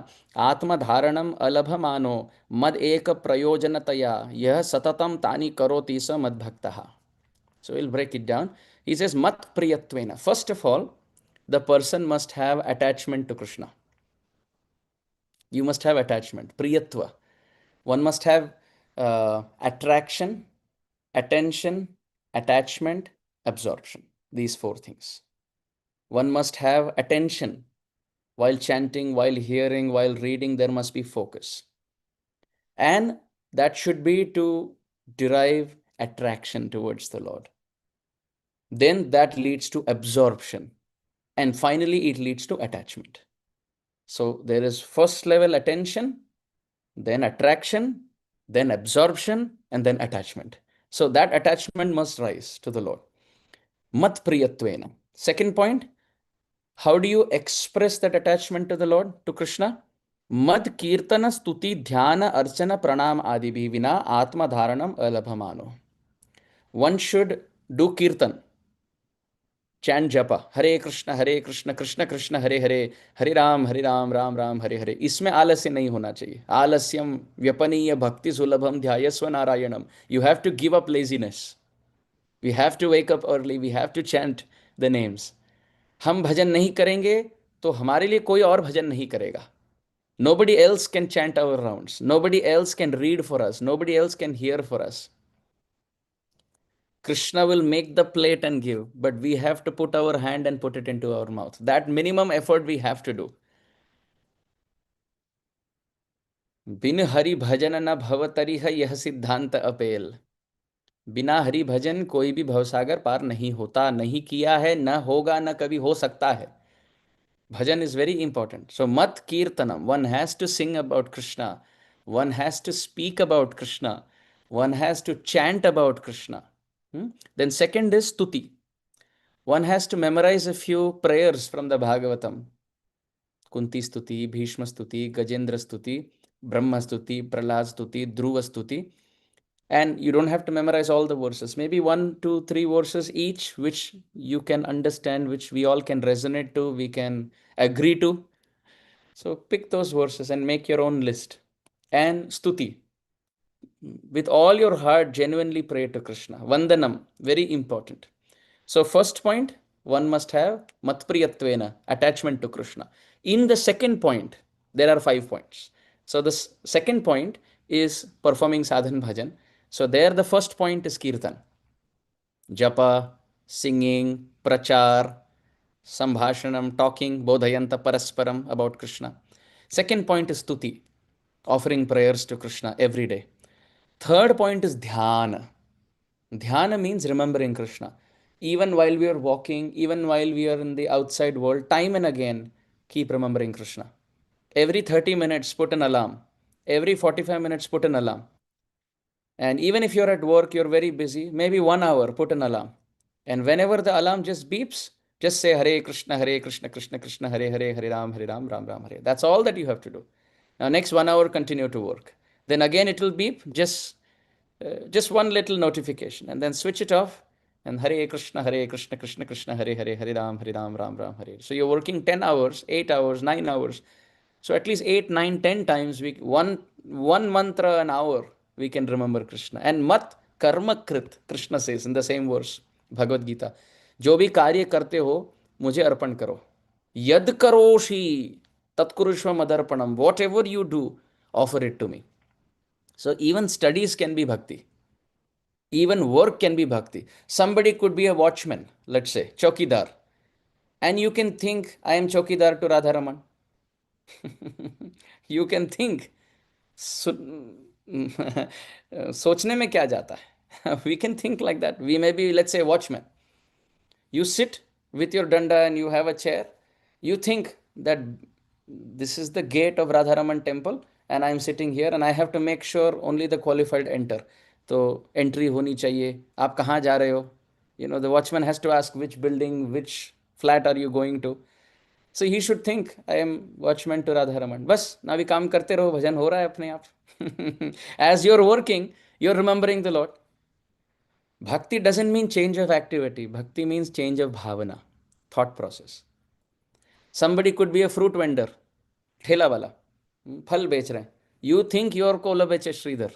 आत्मधारणम अलभमानो मद एक प्रयोजनतया यह सततम तानि करोति स मद्भक्तः. So we'll break it down. He says mat priyatvena. First of all, the person must have attachment to Krishna. You must have attachment, priyatva. One must have attraction, attention, attachment, absorption. These four things. One must have attention. While chanting, while hearing, while reading, there must be focus. And that should be to derive attraction towards the Lord. Then that leads to absorption. And finally, it leads to attachment. So there is first level attention, then attraction, then absorption, and then attachment. So that attachment must rise to the Lord. Mat priyatvena. Second point, how do you express that attachment to the Lord, to Krishna? Mad kirtana stuti dhyana archana pranam adi vina atma dharanam alabhamano. One should do kirtan, chant japa, Hare Krishna, Krishna Krishna, Hare Hare, Hare Ram, Ram Ram, Hare Hare. इसमें आलस्य नहीं होना चाहिए. आलस्यम व्यपनीय भक्ति सुलभम ध्यायस्व नारायणम. You have to give up laziness. We have to wake up early. We have to chant the names. हम भजन नहीं करेंगे तो हमारे लिए कोई और भजन नहीं करेगा. Nobody else can chant our rounds. Nobody else can read for us. Nobody else can hear for us. Krishna will make the plate and give, but we have to put our hand and put it into our mouth. That minimum effort we have to do. बिन हरि भजन न भवतरिह यह सिद्धांत अपेल. बिना हरि भजन कोई भी भवसागर पार नहीं होता, नहीं किया है, न होगा, न कभी हो सकता है. Bhajan is very important. So mat kirtanam, one has to sing about Krishna, one has to speak about Krishna, one has to chant about Krishna. Then second is stuti. One has to memorize a few prayers from the Bhagavatam. Kunti stuti, Bhishma stuti, Gajendra stuti, Brahma stuti, Prahlad stuti, Dhruva stuti. And you don't have to memorize all the verses. Maybe 1, 2, 3 verses each, which you can understand, which we all can resonate to, we can agree to. So pick those verses and make your own list. And stuti. With all your heart, genuinely pray to Krishna. Vandanam, very important. So first point, one must have matpriyatvena, attachment to Krishna. In the second point, there are 5 points. So the second point is performing sadhan bhajan. So there the first point is kirtan. Japa, singing, prachar, sambhashanam, talking, bodhayanta parasparam about Krishna. Second point is stuti, offering prayers to Krishna every day. Third point is dhyana. Dhyana means remembering Krishna. Even while we are walking, even while we are in the outside world, time and again, keep remembering Krishna. Every 30 minutes, put an alarm. Every 45 minutes, put an alarm. And even if you're at work, you're very busy, maybe 1 hour, put an alarm. And whenever the alarm just beeps, just say Hare Krishna, Krishna Krishna, Hare Hare, Hare Ram, Ram Ram, Hare. That's all that you have to do. Now next 1 hour, continue to work. Then again it will beep, just one little notification, and then switch it off. And Hare Krishna, Krishna, Hare Hare, Hare Ram, Ram Ram, Hare. So you're working 10 hours, 8 hours, 9 hours. So at least 8, 9, 10 times, one mantra an hour, we can remember Krishna. And mat karma krit, Krishna says in the same verse, Bhagavad Gita, जो भी कार्य करते हो मुझे अर्पण करो. यद करोषि तत्कुरुष्व मदर्पणम. Whatever you do, offer it to me. So even studies can be bhakti. Even work can be bhakti. Somebody could be a watchman, let's say, chokidar. And you can think, I am chokidar to Radharaman. You can think. सोचने में क्या जाता है? We can think like that. We may be, let's say, watchman. You sit with your danda and you have a chair. You think that this is the gate of Radharaman temple and I am sitting here and I have to make sure only the qualified enter. तो entry होनी चाहिए. आप कहाँ जा रहे हो? You know, the watchman has to ask which building, which flat are you going to? So he should think, I am watchman to Radharaman. बस ना भी काम करते रहो, भजन हो रहा है अपने आप. As you're working, you're remembering the Lord. Bhakti doesn't mean change of activity. Bhakti means change of bhavana, thought process. Somebody could be a fruit vendor, ठेला वाला, फल बेच रहे हैं. You think you're Kolavecha Sridhar.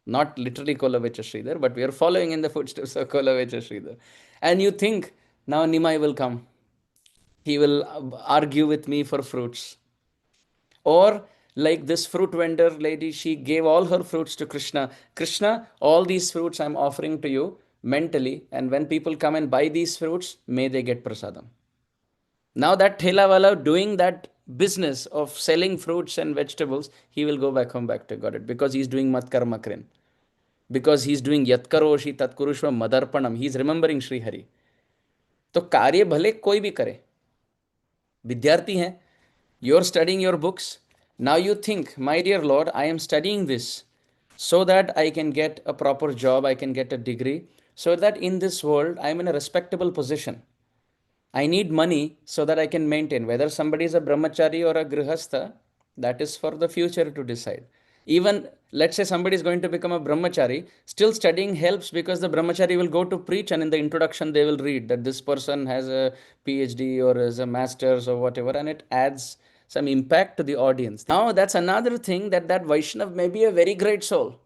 Not literally Kolavecha Sridhar, but we are following in the footsteps of Kolavecha Sridhar. And you think, now Nimai will come. He will argue with me for fruits. Or like this fruit vendor lady, she gave all her fruits to Krishna. Krishna, all these fruits I'm offering to you mentally, and when people come and buy these fruits, may they get prasadam. Now that thela wala doing that business of selling fruits and vegetables, he will go back home back to Godhead because he's doing mat karma krin. Because he's doing yat karoshi tat kurushva madarpanam. He's remembering Sri Hari. तो कार्य भले कोई भी करे. विद्यार्थी हैं, you're studying your books. Now you think, my dear Lord, I am studying this so that I can get a proper job, I can get a degree, so that in this world I am in a respectable position. I need money so that I can maintain. Whether somebody is a brahmachari or a grihastha, that is for the future to decide. Even let's say somebody is going to become a brahmachari, still studying helps because the brahmachari will go to preach and in the introduction they will read that this person has a PhD or is a master's or whatever, and it adds some impact to the audience. Now that's another thing, that Vaishnav may be a very great soul.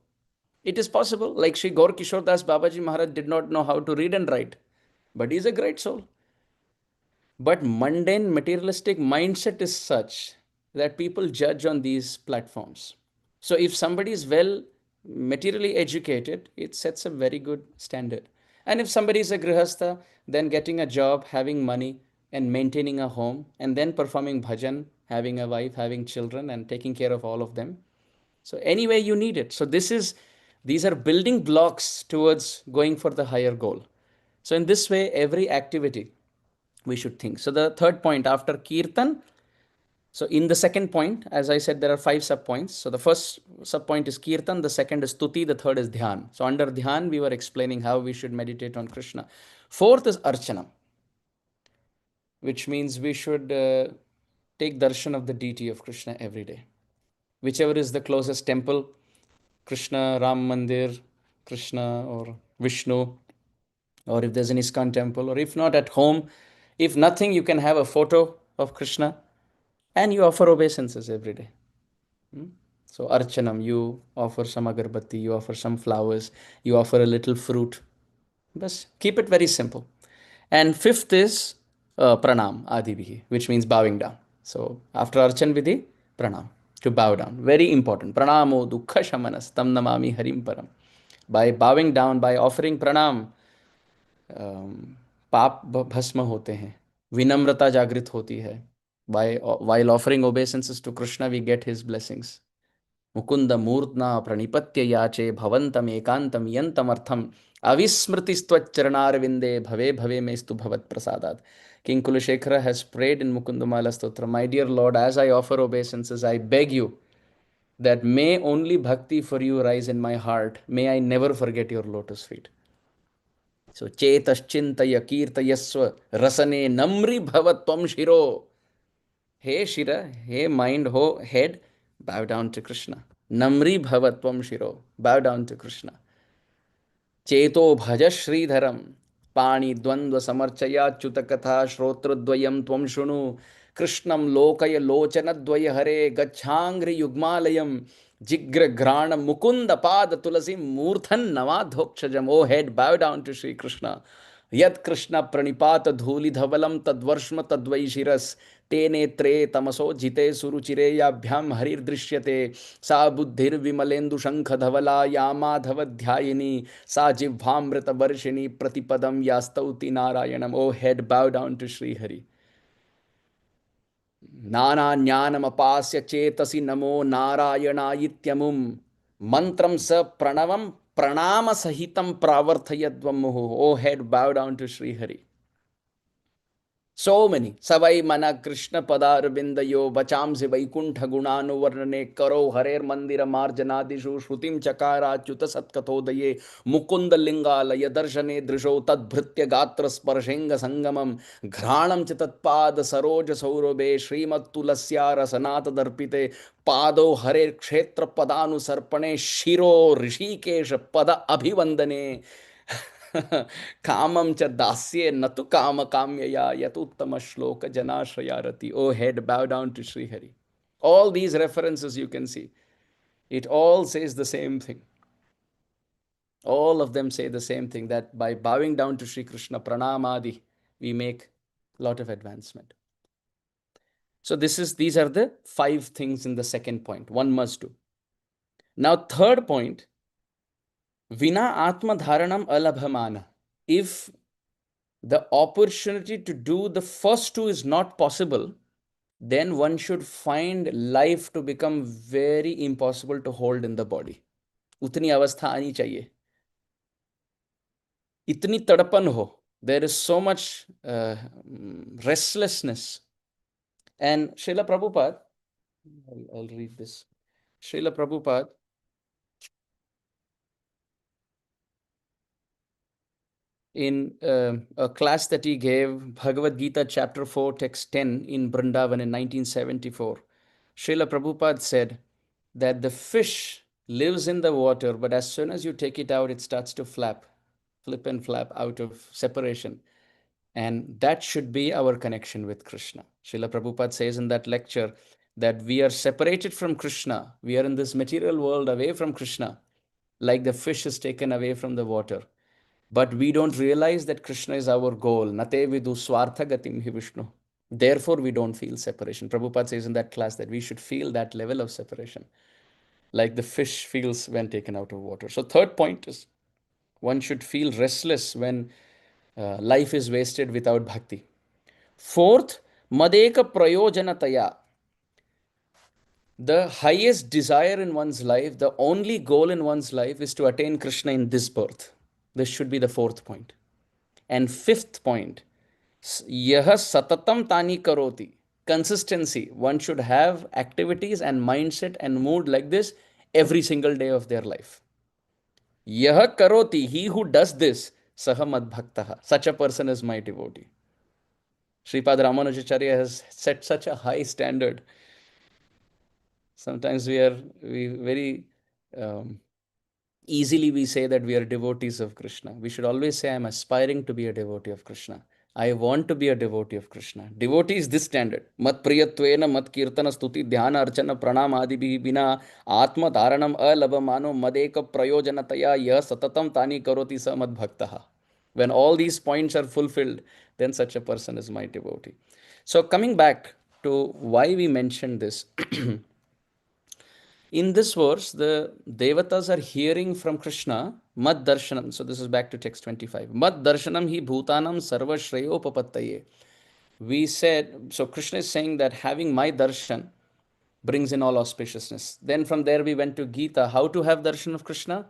It is possible. Like Sri Gaur Kishore Das Babaji Maharaj did not know how to read and write, but he is a great soul. But mundane materialistic mindset is such that people judge on these platforms. So if somebody is well materially educated, it sets a very good standard. And if somebody is a grihastha, then getting a job, having money, and maintaining a home, and then performing bhajan, having a wife, having children, and taking care of all of them. So anyway, you need it. So these are building blocks towards going for the higher goal. So in this way, every activity we should think. So the third point after kirtan, so in the second point, as I said, there are 5 sub-points. So the first sub-point is kirtan, the second is stuti, the third is dhyan. So under dhyan, we were explaining how we should meditate on Krishna. Fourth is archana, which means we should take darshan of the deity of Krishna every day. Whichever is the closest temple, Krishna, Ram Mandir, Krishna or Vishnu, or if there's an ISKCON temple, or if not at home, if nothing, you can have a photo of Krishna and you offer obeisances every day. So archanam, you offer some agarbatti, you offer some flowers, you offer a little fruit. Just keep it very simple. And fifth is pranam, adibhi, which means bowing down. So after archan vidhi, pranam, to bow down. Very important. Pranamo dukkha shamanas tam namami harim param. By bowing down, by offering pranam, पाप भस्म होते हैं, विनम्रता जागृत होती है. While offering obeisances to Krishna, we get his blessings. Mukund मूर्तना प्रणिपत्य याचे भवंतम एकांतम यंतम अर्थम अविस्मृति स्तवच्चरणारविंदे भवे भवे मेस्तु भवत प्रसादात. King Kulashekara has prayed in Mukundamala Stotra, my dear Lord, as I offer obeisances, I beg you that may only bhakti for you rise in my heart. May I never forget your lotus feet. So chetaschintaya kirtayasva rasane namri bhavatvam shiro. Hey Shira, hey mind, ho head, bow down to Krishna. Namri bhavatvam shiro, bow down to Krishna. Cheto bhaja Sridharam, pani dvandva samarchaya katha shrotrudvayam tvam shunu. Krishnam lokaya lochana dvaya hare gachangri yugmalayam. Jigra grana mukunda pada tulasi murthan namadhokshajam. Oh head, bow down to Sri Krishna. Yat Krishna pranipata dhuli dhavalam tadvarshma tadvai shiras. ते नेत्रे तमसो जिते सुरुचिरे याभ्याम हरिर्दृश्यते सा बुद्धिर्विमलेन्दु शंख धवला या माधव ध्यायिनी सा जिह्वामृत वर्षिणी प्रतिपदम या स्तौति नारायणम. ओ head bow down to Sri Hari. नाना ज्ञानमपास्य चेतसि नमो नारायणायित्यमुम मंत्रम स प्रणवम pranama sahitam pravarthayadvamuhu. O head bow down to Sri Hari. So many. Savai mana Krishna padar bindayo vachamsi vaikuntha gunanu varnane karo harer mandira marjanadishu shrutim chakara chuta satkathodaye mukunda lingalaya darshane drisho tadbhritya gatra sparshenga sangamam घ्राणम च तत्पाद सरोज सौरभे श्रीमत् तुलस्या रसनाथ दर्पिते पादो हरे क्षेत्र पदानुसर्पणे शिरो ऋषिकेश पद अभिवंदने कामम च दास्ये न तु काम काम्यया यतुत्तम श्लोक जनाश्रयारति. O head bow down to Sri Hari. All these references you can see, it all says the same thing. All of them say the same thing, that by bowing down to Sri Krishna pranamadi we make a lot of advancement. So these are the 5 things in the second point one must do. Now third point, vina atma dharanam alabhamana. If the opportunity to do the first two is not possible, then one should find life to become very impossible to hold in the body. उतनी अवस्था आनी चाहिए, इतनी तड़पन हो. There is so much restlessness. And Srila Prabhupada, I'll read this. Srila Prabhupada, in a class that he gave, Bhagavad Gita chapter 4, text 10 in Vrindavan in 1974, Srila Prabhupada said that the fish lives in the water, but as soon as you take it out, it starts to flip and flap out of separation. And that should be our connection with Krishna. Srila Prabhupada says in that lecture that we are separated from Krishna. We are in this material world away from Krishna, like the fish is taken away from the water. But we don't realize that Krishna is our goal. Nate vidu swartha gatim hi Vishnu. Therefore, we don't feel separation. Prabhupada says in that class that we should feel that level of separation, like the fish feels when taken out of water. So third point is, one should feel restless when life is wasted without bhakti. Fourth, madeka prayojanataya. The highest desire in one's life, the only goal in one's life is to attain Krishna in this birth. This should be the fourth point. And fifth point, yaha satatam tani karoti. Consistency. One should have activities and mindset and mood like this every single day of their life. Yaha karoti, he who does this, saha madbhaktaha. Such a person is my devotee. Sripad Ramanujacharya has set such a high standard. Sometimes we very easily we say that we are devotees of Krishna. We should always say, I am aspiring to be a devotee of Krishna. I want to be a devotee of Krishna. Devotee is this standard. Mat priyatvena mat kirtana stuti dhyana archana pranam adibhi bina atma dharanam alabhamano madeka prayojanataya yah satatam tani karoti sa mad bhaktaha. When all these points are fulfilled, then such a person is my devotee. So coming back to why we mentioned this. In this verse, the devatas are hearing from Krishna, Mad Darshanam. So this is back to text 25. Mad Darshanam hi bhutanam sarva shreyopapattaye. We said, so Krishna is saying that having my darshan brings in all auspiciousness. Then from there we went to Gita. How to have darshan of Krishna?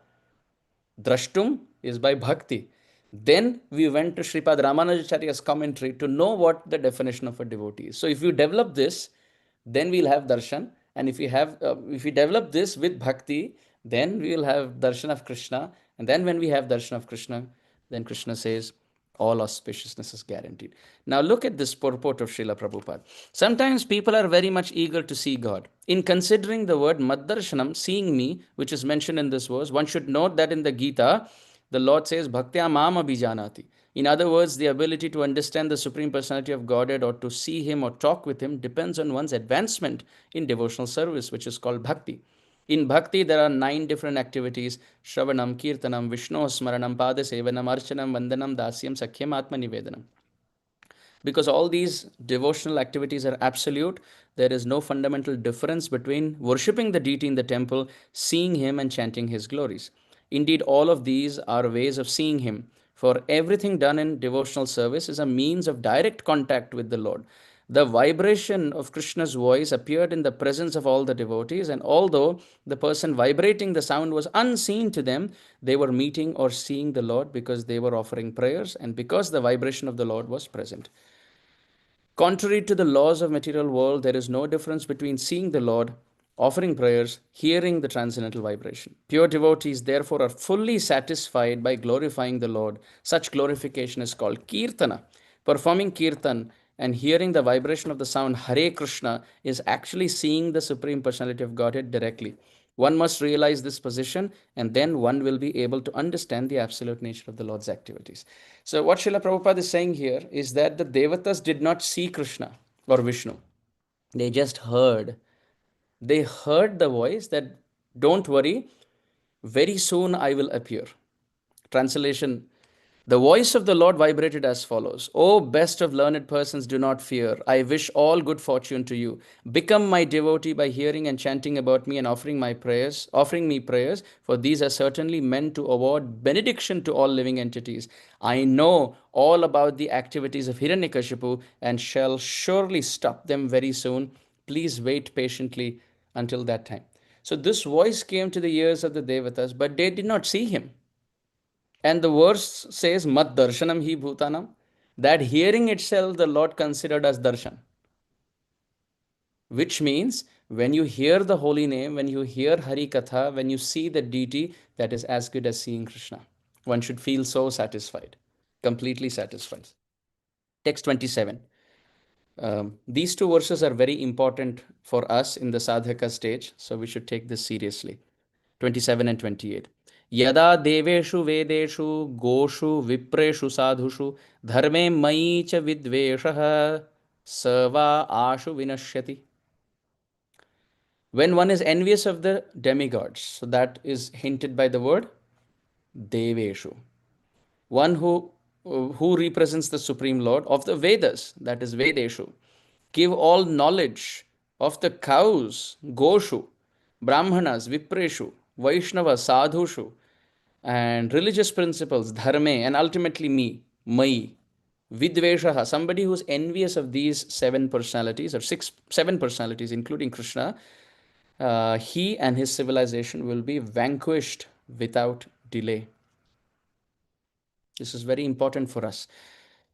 Drashtum is by bhakti. Then we went to Sripad Ramanujacharya's commentary to know what the definition of a devotee is. So if you develop this, then we'll have darshan. And if we develop this with bhakti, then we will have darshan of Krishna. And then when we have darshan of Krishna, then Krishna says, all auspiciousness is guaranteed. Now look at this purport of Srila Prabhupada. Sometimes people are very much eager to see God. In considering the word Maddarshanam, seeing me, which is mentioned in this verse, one should note that in the Gita, the Lord says, Bhaktya Mam Abhijanati. In other words, the ability to understand the Supreme Personality of Godhead or to see Him or talk with Him depends on one's advancement in devotional service, which is called bhakti. In bhakti, there are 9 different activities: Shravanam, Kirtanam, Vishnu Smaranam, Pada Sevanam, Archanam, Vandanam, Dasyam, Sakhyam, Atma Nivedanam. Because all these devotional activities are absolute. There is no fundamental difference between worshipping the deity in the temple, seeing him, and chanting his glories. Indeed, all of these are ways of seeing him. For everything done in devotional service is a means of direct contact with the Lord. The vibration of Krishna's voice appeared in the presence of all the devotees, and although the person vibrating the sound was unseen to them, they were meeting or seeing the Lord because they were offering prayers and because the vibration of the Lord was present. Contrary to the laws of material world, there is no difference between seeing the Lord, offering prayers, hearing the transcendental vibration. Pure devotees, therefore, are fully satisfied by glorifying the Lord. Such glorification is called kirtana. Performing kirtan and hearing the vibration of the sound Hare Krishna is actually seeing the Supreme Personality of Godhead directly. One must realize this position, and then one will be able to understand the absolute nature of the Lord's activities. So, what Srila Prabhupada is saying here is that the Devatas did not see Krishna or Vishnu. They just heard. They heard the voice that, don't worry, very soon I will appear. Translation: the voice of the Lord vibrated as follows: O best of learned persons, do not fear. I wish all good fortune to you. Become my devotee by hearing and chanting about me and offering me prayers, for these are certainly meant to award benediction to all living entities. I know all about the activities of Hiranyakashipu and shall surely stop them very soon. Please wait patiently until that time. So this voice came to the ears of the Devatas, but they did not see him. And the verse says, Mat darshanam hi bhutanam. That hearing itself, the Lord considered as darshan. Which means, when you hear the holy name, when you hear Hari Katha, when you see the deity, that is as good as seeing Krishna. One should feel so satisfied, completely satisfied. Text 27. These two verses are very important for us in the sadhaka stage, so we should take this seriously. 27 and 28. Yada deveshu vedeshu goshu vipreshu sadhushu dharme mayi cha vidveshah seva ashu vinashyati. When one is envious of the demigods, so that is hinted by the word deveshu. One who represents the Supreme Lord of the Vedas, that is Vedeshu. Give all knowledge of the cows, Goshu, Brahmanas, Vipreshu, Vaishnava, Sadhushu, and religious principles, Dharme, and ultimately me, Mai. Vidveshaha, somebody who's envious of these seven personalities, or seven personalities, including Krishna, he and his civilization will be vanquished without delay. This is very important for us.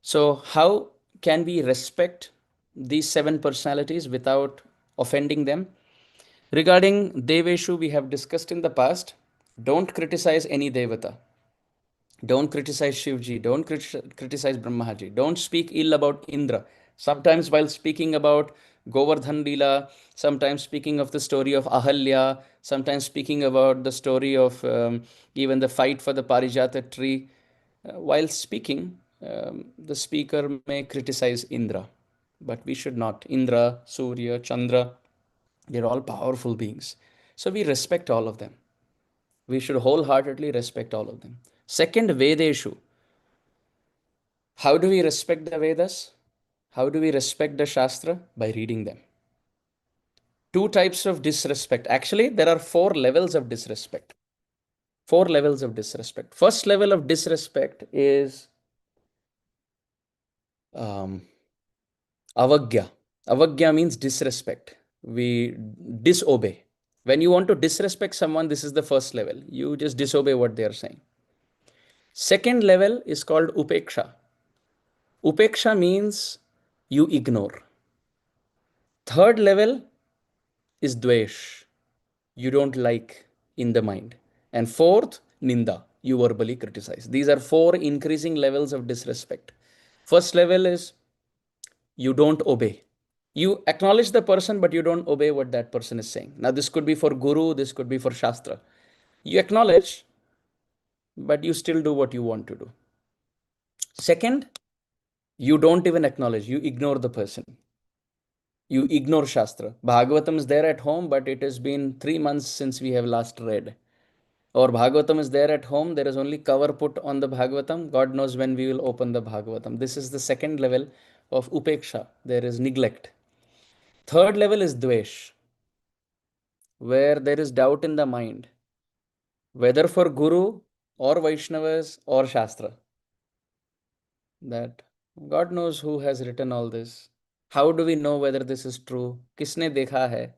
So, how can we respect these seven personalities without offending them? Regarding Deveshu, we have discussed in the past, don't criticize any Devata. Don't criticize Shivji. Don't criticize Brahmaji. Don't speak ill about Indra. Sometimes, while speaking about Govardhan Leela, sometimes speaking of the story of Ahalya, sometimes speaking about the story of even the fight for the Parijata tree, while speaking, the speaker may criticize Indra, but we should not. Indra, Surya, Chandra, they're all powerful beings. So we respect all of them. We should wholeheartedly respect all of them. Second, Vedeshu. How do we respect the Vedas? How do we respect the Shastra? By reading them. Two types of disrespect. Actually, there are four levels of disrespect. Four levels of disrespect. First level of disrespect is avagya. Avagya means disrespect. We disobey. When you want to disrespect someone, this is the first level. You just disobey what they are saying. Second level is called upeksha. Upeksha means you ignore. Third level is dvesh. You don't like in the mind. And fourth, ninda. You verbally criticize. These are four increasing levels of disrespect. First level is you don't obey. You acknowledge the person, but you don't obey what that person is saying. Now, this could be for guru, this could be for shastra. You acknowledge, but you still do what you want to do. Second, you don't even acknowledge, you ignore the person. You ignore shastra. Bhagavatam is there at home, but it has been 3 months since we have last read. Or Bhagavatam is there at home, there is only cover put on the Bhagavatam. God knows when we will open the Bhagavatam. This is the second level of upeksha, there is neglect. Third level is dvesh, where there is doubt in the mind, whether for Guru or Vaishnavas or Shastra. That God knows who has written all this. How do we know whether this is true? Kisne dekha hai?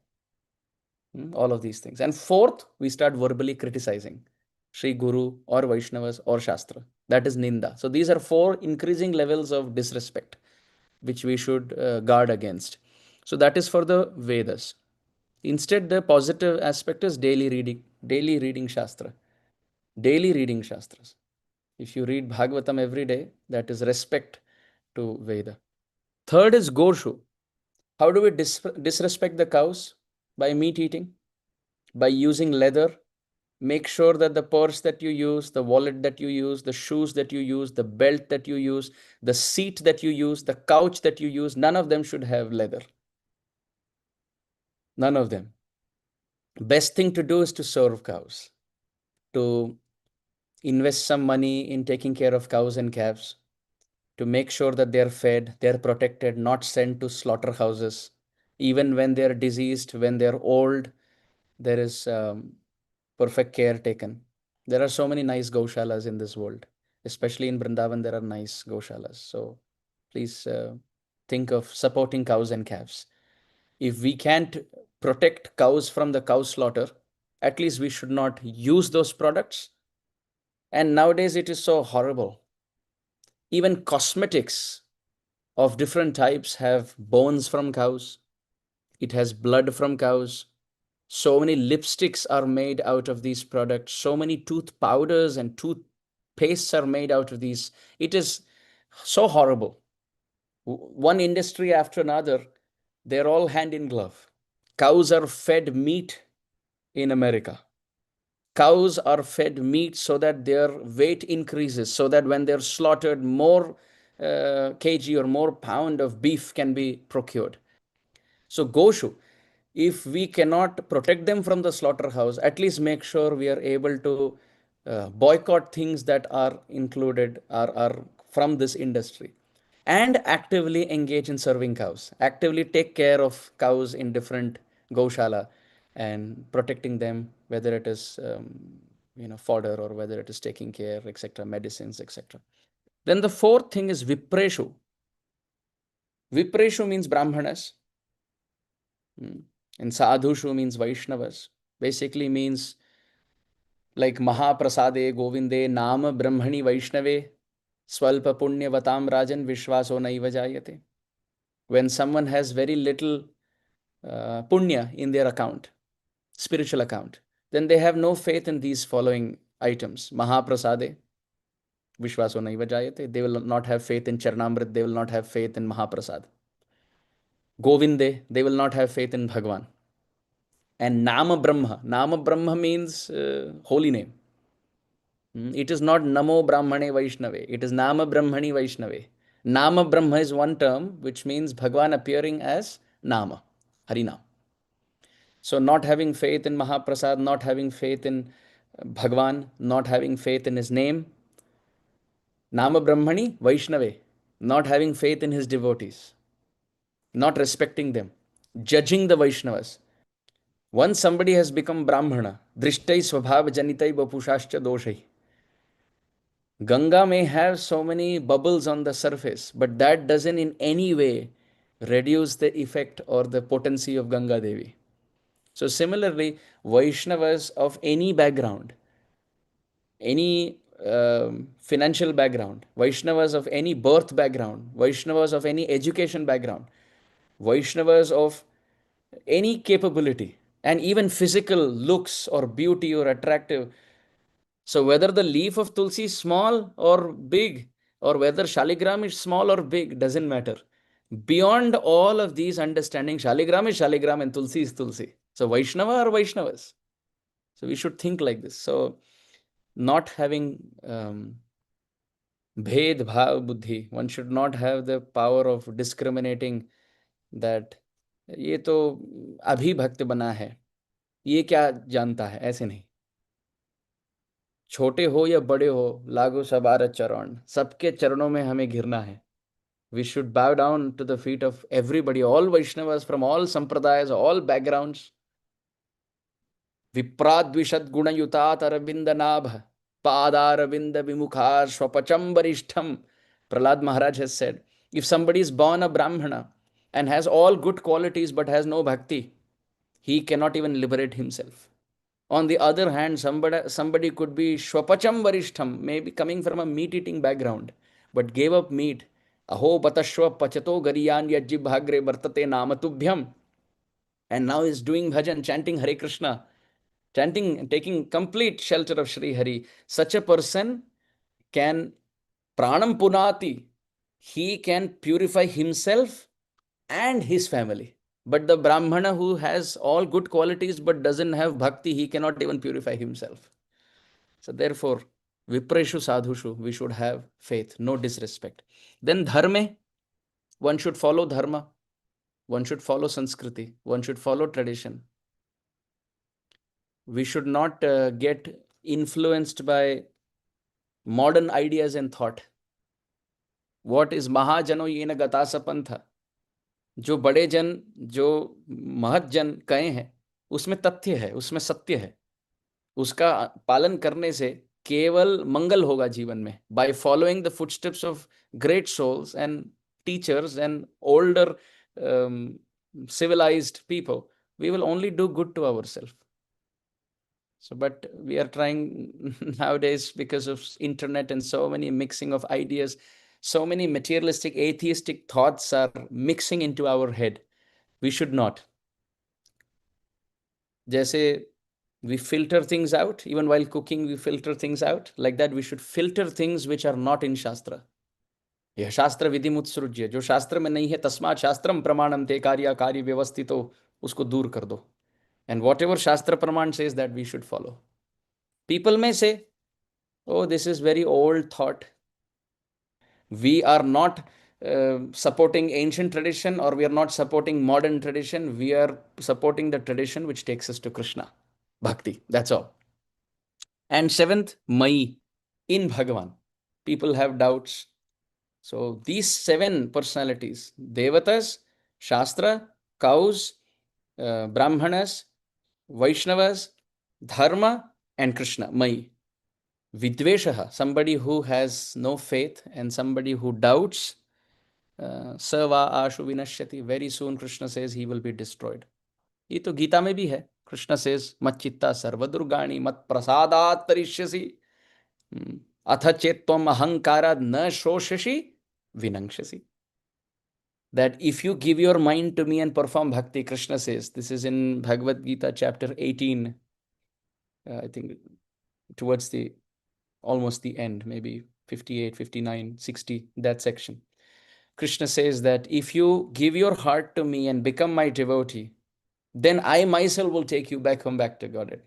All of these things. And fourth, we start verbally criticizing Sri Guru or Vaishnavas or Shastra. That is Ninda. So these are four increasing levels of disrespect which we should guard against. So that is for the Vedas. Instead, the positive aspect is daily reading Shastra, daily reading Shastras. If you read Bhagavatam every day, that is respect to Veda. Third is Goshu. How do we disrespect the cows? By meat eating, by using leather. Make sure that the purse that you use, the wallet that you use, the shoes that you use, the belt that you use, the seat that you use, the couch that you use, none of them should have leather. None of them. Best thing to do is to serve cows, to invest some money in taking care of cows and calves, to make sure that they're fed, they're protected, not sent to slaughterhouses. Even when they're diseased, when they're old, there is perfect care taken. There are so many nice gaushalas in this world, especially in Vrindavan. There are nice gaushalas. So please think of supporting cows and calves. If we can't protect cows from the cow slaughter, at least we should not use those products. And nowadays it is so horrible. Even cosmetics of different types have bones from cows. It has blood from cows. So many lipsticks are made out of these products. So many tooth powders and tooth pastes are made out of these. It is so horrible. One industry after another, they're all hand in glove. Cows are fed meat in America. Cows are fed meat so that their weight increases, so that when they're slaughtered, more kg or more pound of beef can be procured. So Goshu, if we cannot protect them from the slaughterhouse, at least make sure we are able to boycott things that are included, are from this industry, and actively engage in serving cows, actively take care of cows in different gaushala and protecting them, whether it is fodder or whether it is taking care, etc., medicines, etc. Then the fourth thing is Vipreshu. Vipreshu means Brahmanas. And Sadhushu means Vaishnavas. Basically means like Mahaprasade Govinde Nama Brahmani Vaishnave Swalpa Punyavatam Rajan Vishwaso Naiva Jayate. When someone has very little punya in their account, spiritual account, then they have no faith in these following items. Mahaprasade Vishwaso Naiva Jayate. They will not have faith in Charnamrit. They will not have faith in Mahaprasad. Govinde. They will not have faith in Bhagwan. And Nama Brahma. Nama Brahma means holy name. It is not Namo Brahmane Vaishnave. It is Nama Brahmani Vaishnave. Nama Brahma is one term which means Bhagwan appearing as Nama, Harinam. So not having faith in Mahaprasad, not having faith in Bhagwan, not having faith in his name. Nama Brahmani Vaishnave. Not having faith in his devotees. Not respecting them. Judging the Vaishnavas. Once somebody has become Brahmana, Drishtai Swabhav Janitai Vapushascha Doshai. Ganga may have so many bubbles on the surface, but that doesn't in any way reduce the effect or the potency of Ganga Devi. So similarly, Vaishnavas of any background, any financial background, Vaishnavas of any birth background, Vaishnavas of any education background, Vaishnavas of any capability, and even physical looks or beauty or attractive. So whether the leaf of Tulsi is small or big, or whether Shaligram is small or big, doesn't matter. Beyond all of these understanding, Shaligram is Shaligram and Tulsi is Tulsi. So Vaishnava are Vaishnavas. So we should think like this. So not having bhed bhav buddhi, one should not have the power of discriminating that ये तो अभी भक्त बना है, ये क्या जानता है, ऐसे नहीं. छोटे हो या बड़े हो, लागू सब आरत चरण, सबके चरणों में हमें घिरना है. We should bow down to the feet of everybody, all Vaishnavas from all sampradayas, all backgrounds. Vipradvishat gunayutat arvindanabha padaravinda vimukha swapacham varishtham. Prahlad Maharaj has said, if somebody is born a Brahmana and has all good qualities but has no bhakti, he cannot even liberate himself. On the other hand, somebody could be Shwapacham Varishtham, maybe coming from a meat eating background, but gave up meat. Aho Patashwa Pachato Gariyan Yajibhagre Vartate Namatubhyam. And now is doing bhajan, chanting Hare Krishna, chanting, taking complete shelter of Sri Hari. Such a person can pranam punati. He can purify himself and his family. But the Brahmana who has all good qualities but doesn't have bhakti, he cannot even purify himself. So therefore, Vipreshu Sadhushu, we should have faith, no disrespect. Then Dharme, one should follow Dharma, one should follow Sanskriti, one should follow tradition. We should not get influenced by modern ideas and thought. What is Mahajano Yena Gatasa Pantha? जो बड़े जन, जो महत जन कहे हैं, उसमें तथ्य है, उसमें सत्य है. उसका पालन करने से केवल मंगल होगा जीवन में. By following the footsteps of great souls and teachers and older civilized people, we will only do good to ourselves. So, but we are trying nowadays, because of internet and so many mixing of ideas, so many materialistic, atheistic thoughts are mixing into our head. We should not. जैसे we filter things out, even while cooking, we filter things out. Like that, we should filter things which are not in Shastra. यह शास्त्र विधि मुत्सृज्य, जो शास्त्र में नहीं है, तस्मात् शास्त्रम प्रमाणम ते कार्य कार्य व्यवस्थितो, उसको दूर कर दो. And whatever Shastra Praman says, that we should follow. People may say, oh, this is very old thought. We are not supporting ancient tradition, or we are not supporting modern tradition. We are supporting the tradition which takes us to Krishna. Bhakti, that's all. And seventh, Mai, in Bhagavan. People have doubts. So these 7 personalities, Devatas, Shastra, cows, Brahmanas, Vaishnavas, Dharma, and Krishna, Mai. Vidveshaha, somebody who has no faith and somebody who doubts, Sava Ashu Vinashyati, very soon Krishna says he will be destroyed. ये तो गीता में भी है. Krishna says, Machchitta sarvadurgani mat prasadat tarishyasi atha chetvam ahankarad na shoshashi vinangshasi. That if you give your mind to me and perform bhakti, Krishna says, this is in Bhagavad Gita chapter 18, I think towards the almost the end, maybe 58, 59, 60, that section. Krishna says that if you give your heart to me and become my devotee, then I myself will take you back home, back to Godhead.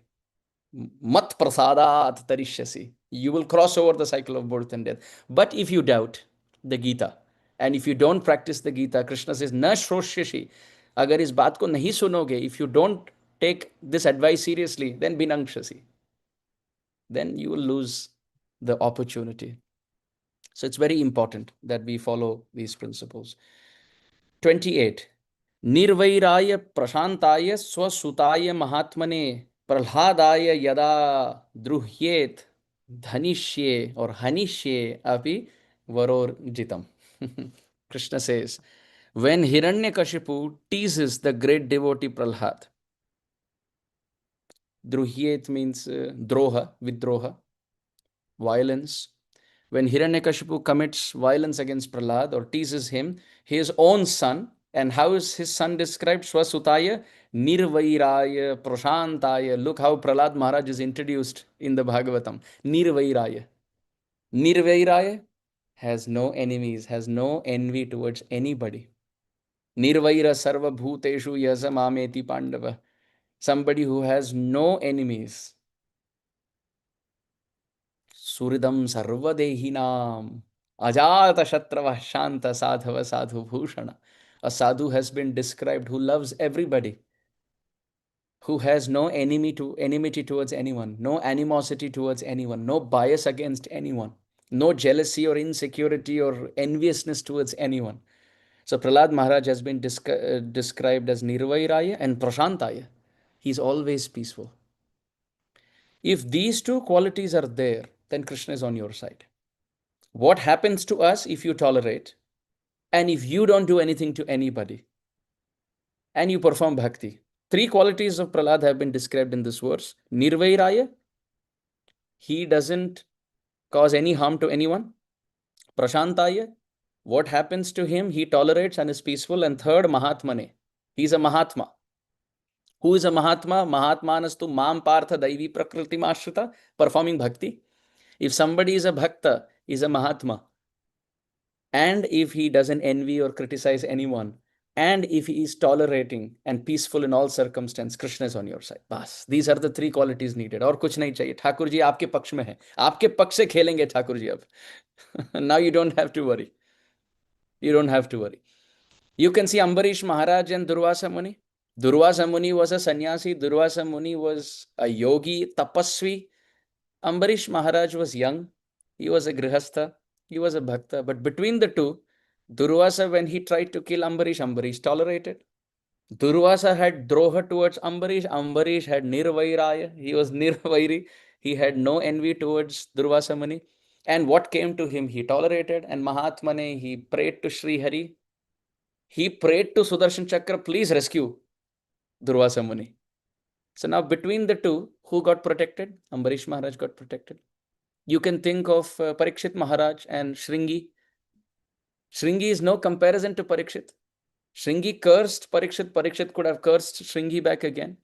Mat prasadat tarishyasi. You will cross over the cycle of birth and death. But if you doubt the Gita, and if you don't practice the Gita, Krishna says, na shroshyashi. Agar is baat ko nahi sunoge, if you don't take this advice seriously, then binangshasi. Then you will lose the opportunity. So it's very important that we follow these principles. 28. Nirvairaya prashantaya swasutaya mahatmane pralhadaya yada druhyet dhanishye or hanishye api varorjitam. Krishna says, when Hiranyakashipu teases the great devotee Pralhad, druhyet means droha, vidroha, violence. When Hiranyakashipu commits violence against Prahlad or teases him, his own son, and how is his son described? Swasutaya, Nirvairaya, Prashantaya. Look how Prahlad Maharaj is introduced in the Bhagavatam. Nirvairaya. Nirvairaya has no enemies, has no envy towards anybody. Nirvaira sarva bhuteshu yasamameti pandava. Somebody who has no enemies. Suridam sarvadehinam ajata shatrava shanta sadhava sadhu bhushana. A sadhu has been described who loves everybody, who has no enmity towards anyone, no animosity towards anyone, no bias against anyone. No jealousy or insecurity or enviousness towards anyone. So Prahlad Maharaj has been described as Nirvairaya and Prashantaya. He's always peaceful. If these two qualities are there, then Krishna is on your side. What happens to us if you tolerate and if you don't do anything to anybody and you perform bhakti? Three qualities of Prahlad have been described in this verse. Nirvairaya, he doesn't cause any harm to anyone. Prashantaya, what happens to him, he tolerates and is peaceful. And third, Mahatmane, he's a Mahatma. Who is a Mahatma? Mahatmanastu Mam Partha Daivi Prakriti Mashrita, performing bhakti. If somebody is a Bhakta, is a Mahatma, and if he doesn't envy or criticize anyone, and if he is tolerating and peaceful in all circumstances, Krishna is on your side. Bas, these are the three qualities needed. और कुछ नहीं चाहिए. ठाकुर जी आपके पक्ष में है. आपके पक्ष से खेलेंगे ठाकुर जी अब. Now you don't have to worry. You don't have to worry. You can see Ambarish Maharaj and Durvasa Muni. Durvasa Muni was a sannyasi. Durvasa Muni was a yogi, tapasvi. Ambarish Maharaj was young. He was a grihastha. He was a bhakta. But between the two, Durvasa, when he tried to kill Ambarish, Ambarish tolerated. Durvasa had droha towards Ambarish. Ambarish had nirvairaya. He was nirvairi. He had no envy towards Durvasa Muni. And what came to him, he tolerated. And Mahatmane, he prayed to Sri Hari. He prayed to Sudarshan Chakra, please rescue Durvasa Muni. So now between the two, who got protected? Ambarish Maharaj got protected. You can think of Parikshit Maharaj and Shringi. Shringi is no comparison to Parikshit. Shringi cursed Parikshit. Parikshit could have cursed Shringi back again.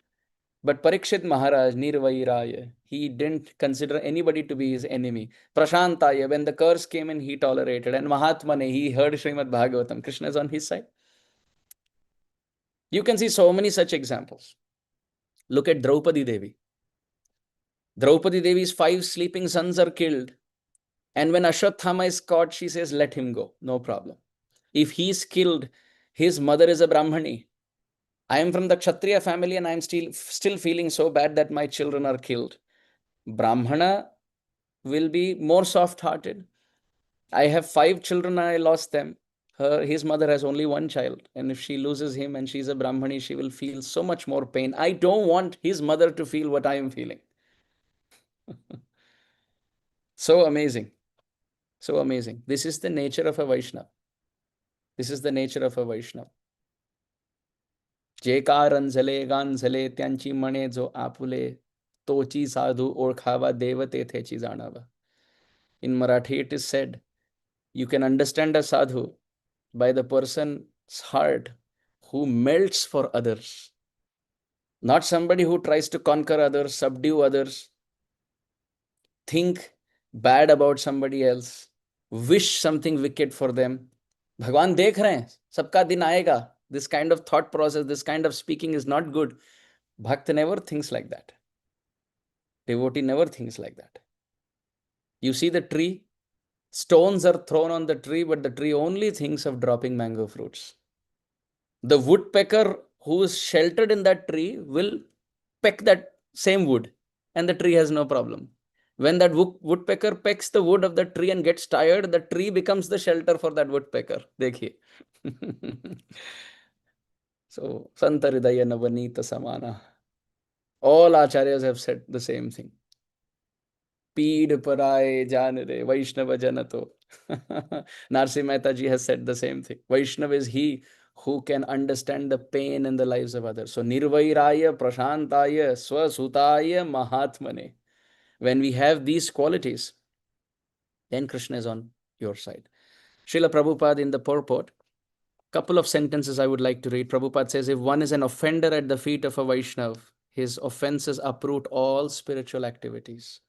But Parikshit Maharaj, Nirvairaya, he didn't consider anybody to be his enemy. Prashantaya, when the curse came in, he tolerated. And Mahatmane, he heard Srimad Bhagavatam. Krishna is on his side. You can see so many such examples. Look at Draupadi Devi. Draupadi Devi's 5 sleeping sons are killed. And when Ashwathama is caught, she says, let him go, no problem. If he is killed, his mother is a Brahmani. I am from the Kshatriya family and I am still feeling so bad that my children are killed. Brahmana will be more soft-hearted. I have 5 children and I lost them. His mother has only 1 child. And if she loses him and she's a Brahmani, she will feel so much more pain. I don't want his mother to feel what I am feeling. So amazing. So amazing. This is the nature of a Vaishnava. This is the nature of a Vaishnava. जे कारण झले गान झले त्यांची म्हणे जो आपुले तोची साधू ओळखावा देवते थेची जाणावा. In Marathi it is said, you can understand a sadhu by the person's heart who melts for others. Not somebody who tries to conquer others, subdue others, think bad about somebody else, wish something wicked for them. भगवान देख रहे हैं, सबका दिन आएगा. This kind of thought process, this kind of speaking is not good. Bhakt never thinks like that. Devotee never thinks like that. You see the tree, stones are thrown on the tree, but the tree only thinks of dropping mango fruits. The woodpecker who is sheltered in that tree will peck that same wood, and the tree has no problem. When that woodpecker pecks the wood of the tree and gets tired, the tree becomes the shelter for that woodpecker. Dekhiye. So, Santa Hridaya Navanita Samana. All acharyas have said the same thing. Peed paraye jaan re, Vaishnava janato. Narsi Mehta ji has said the same thing. Vaishnava is he who can understand the pain in the lives of others. So, Nirvairaya, Prashantaya, Swasutaya, Mahatmane. When we have these qualities, then Krishna is on your side. Srila Prabhupada in the purport, couple of sentences I would like to read. Prabhupada says, if one is an offender at the feet of a Vaishnav, his offenses uproot all spiritual activities.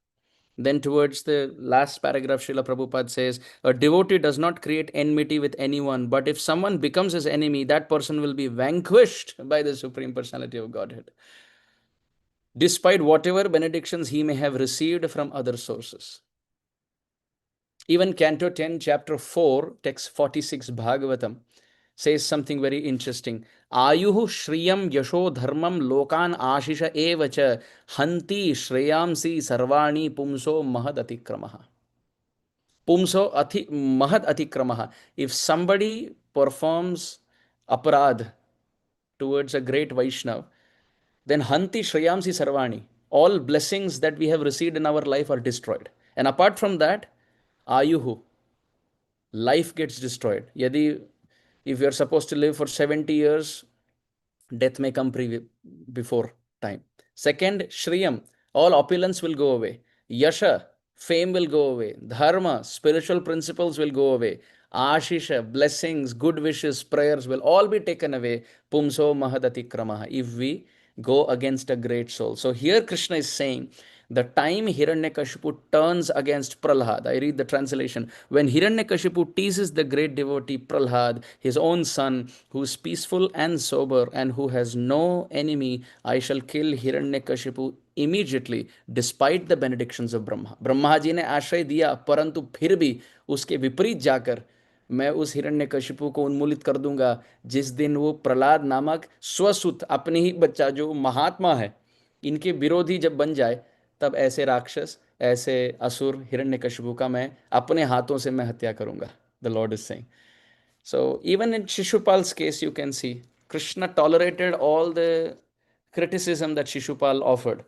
Then towards the last paragraph, Srila Prabhupada says, a devotee does not create enmity with anyone, but if someone becomes his enemy, that person will be vanquished by the Supreme Personality of Godhead, despite whatever benedictions he may have received from other sources. Even Canto 10, Chapter 4, Text 46, Bhagavatam, says something very interesting. Ayuhu shriyam yasho dharmam lokan ashisha evacha hanti shreyamsi sarvani pumso mahad atikramaha. Pumso mahad atikramaha. If somebody performs aparad towards a great Vaishnav, then Hanti Shreyamsi Sarvani. All blessings that we have received in our life are destroyed. And apart from that, Ayuhu, life gets destroyed. Yadi, if you are supposed to live for 70 years, death may come before time. Second, Shriyam, all opulence will go away. Yasha, fame will go away. Dharma, spiritual principles will go away. Ashisha, blessings, good wishes, prayers will all be taken away. Pumso mahadati kramaha, if we go against a great soul. So here Krishna is saying, the time Hiranyakashipu turns against Prahlad, I read the translation, when Hiranyakashipu teases the great devotee Prahlad, his own son, who is peaceful and sober and who has no enemy, I shall kill Hiranyakashipu immediately, despite the benedictions of Brahma. Brahma ji ने आश्रय दिया, परंतु फिर भी उसके विपरीत जाकर मैं उस हिरण्यकशिपु को उन्मूलित कर दूंगा जिस दिन वो प्रहलाद नामक स्वसुत, अपने ही बच्चा जो महात्मा है, इनके विरोधी जब बन जाए, तब ऐसे राक्षस, ऐसे असुर हिरण्यकशिपु का मैं अपने हाथों से मैं हत्या करूंगा. The Lord is saying. So even in Shishupal's case, you can see Krishna tolerated all the criticism that Shishupal offered.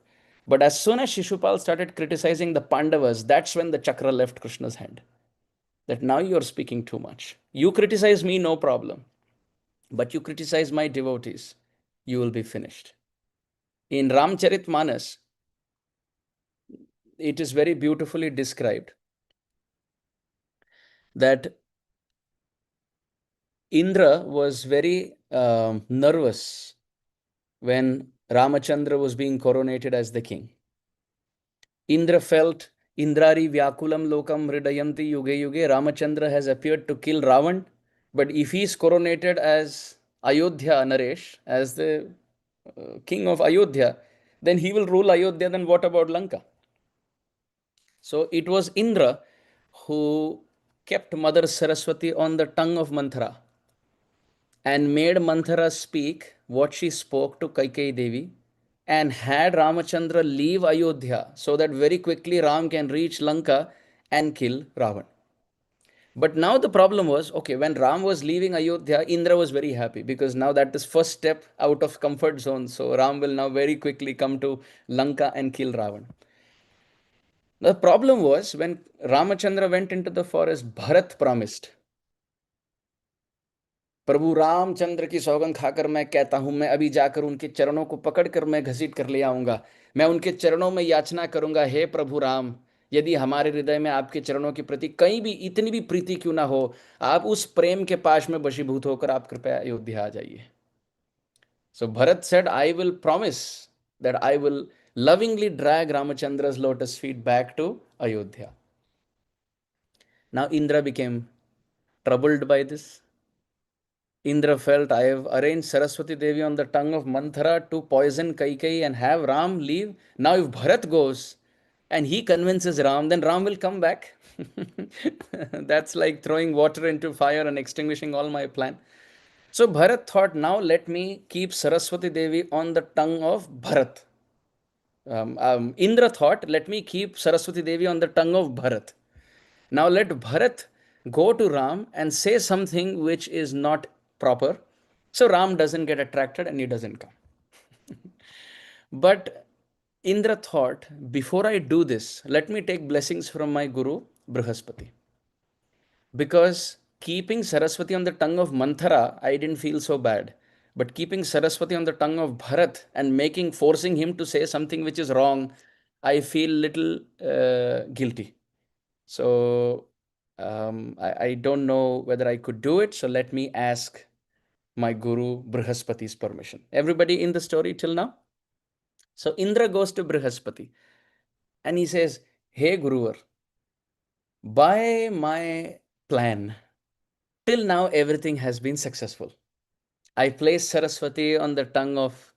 But as soon as Shishupal started criticizing the Pandavas, that's when the chakra left Krishna's hand. That now you're speaking too much. You criticize me, no problem. But you criticize my devotees, you will be finished. In Ramcharitmanas, it is very beautifully described that Indra was very nervous when Ramachandra was being coronated as the king. Indra felt Indrari Vyakulam Lokam Hridayanti Yuge Yuge. Ramachandra has appeared to kill Ravan, but if he is coronated as Ayodhya Naresh, as the king of Ayodhya, then he will rule Ayodhya. Then what about Lanka? So it was Indra who kept Mother Saraswati on the tongue of Manthara and made Manthara speak what she spoke to Kaikeyi Devi, and had Ramachandra leave Ayodhya so that very quickly Ram can reach Lanka and kill Ravan. But now the problem was, okay, when Ram was leaving Ayodhya, Indra was very happy because now that is first step out of comfort zone. So Ram will now very quickly come to Lanka and kill Ravan. The problem was when Ramachandra went into the forest, Bharat promised, प्रभु रामचंद्र की सौगंध खाकर मैं कहता हूं, मैं अभी जाकर उनके चरणों को पकड़कर मैं घसीट कर ले आऊंगा. मैं उनके चरणों में याचना करूंगा, हे प्रभु राम, यदि हमारे हृदय में आपके चरणों के प्रति कहीं भी इतनी भी प्रीति क्यों ना हो, आप उस प्रेम के पाश में वशीभूत होकर आप कृपया अयोध्या आ जाइए. So Bharat said, I will promise that I will lovingly drag Ramachandra's lotus feet back to Ayodhya. Now Indra became troubled by this. Indra felt, I have arranged Saraswati Devi on the tongue of Manthara to poison Kaikeyi and have Ram leave. Now if Bharat goes and he convinces Ram, then Ram will come back. That's like throwing water into fire and extinguishing all my plan. So Bharat thought, now let me keep Saraswati Devi on the tongue of Bharat. Indra thought, let me keep Saraswati Devi on the tongue of Bharat. Now let Bharat go to Ram and say something which is not proper. So Ram doesn't get attracted and he doesn't come. But Indra thought, before I do this, let me take blessings from my Guru Brihaspati. Because keeping Saraswati on the tongue of Manthara, I didn't feel so bad. But keeping Saraswati on the tongue of Bharat and forcing him to say something which is wrong, I feel little guilty. So I don't know whether I could do it. So let me ask my Guru Brihaspati's permission. Everybody in the story till now? So Indra goes to Brihaspati and he says, hey Guruvar, by my plan, till now everything has been successful. I placed Saraswati on the tongue of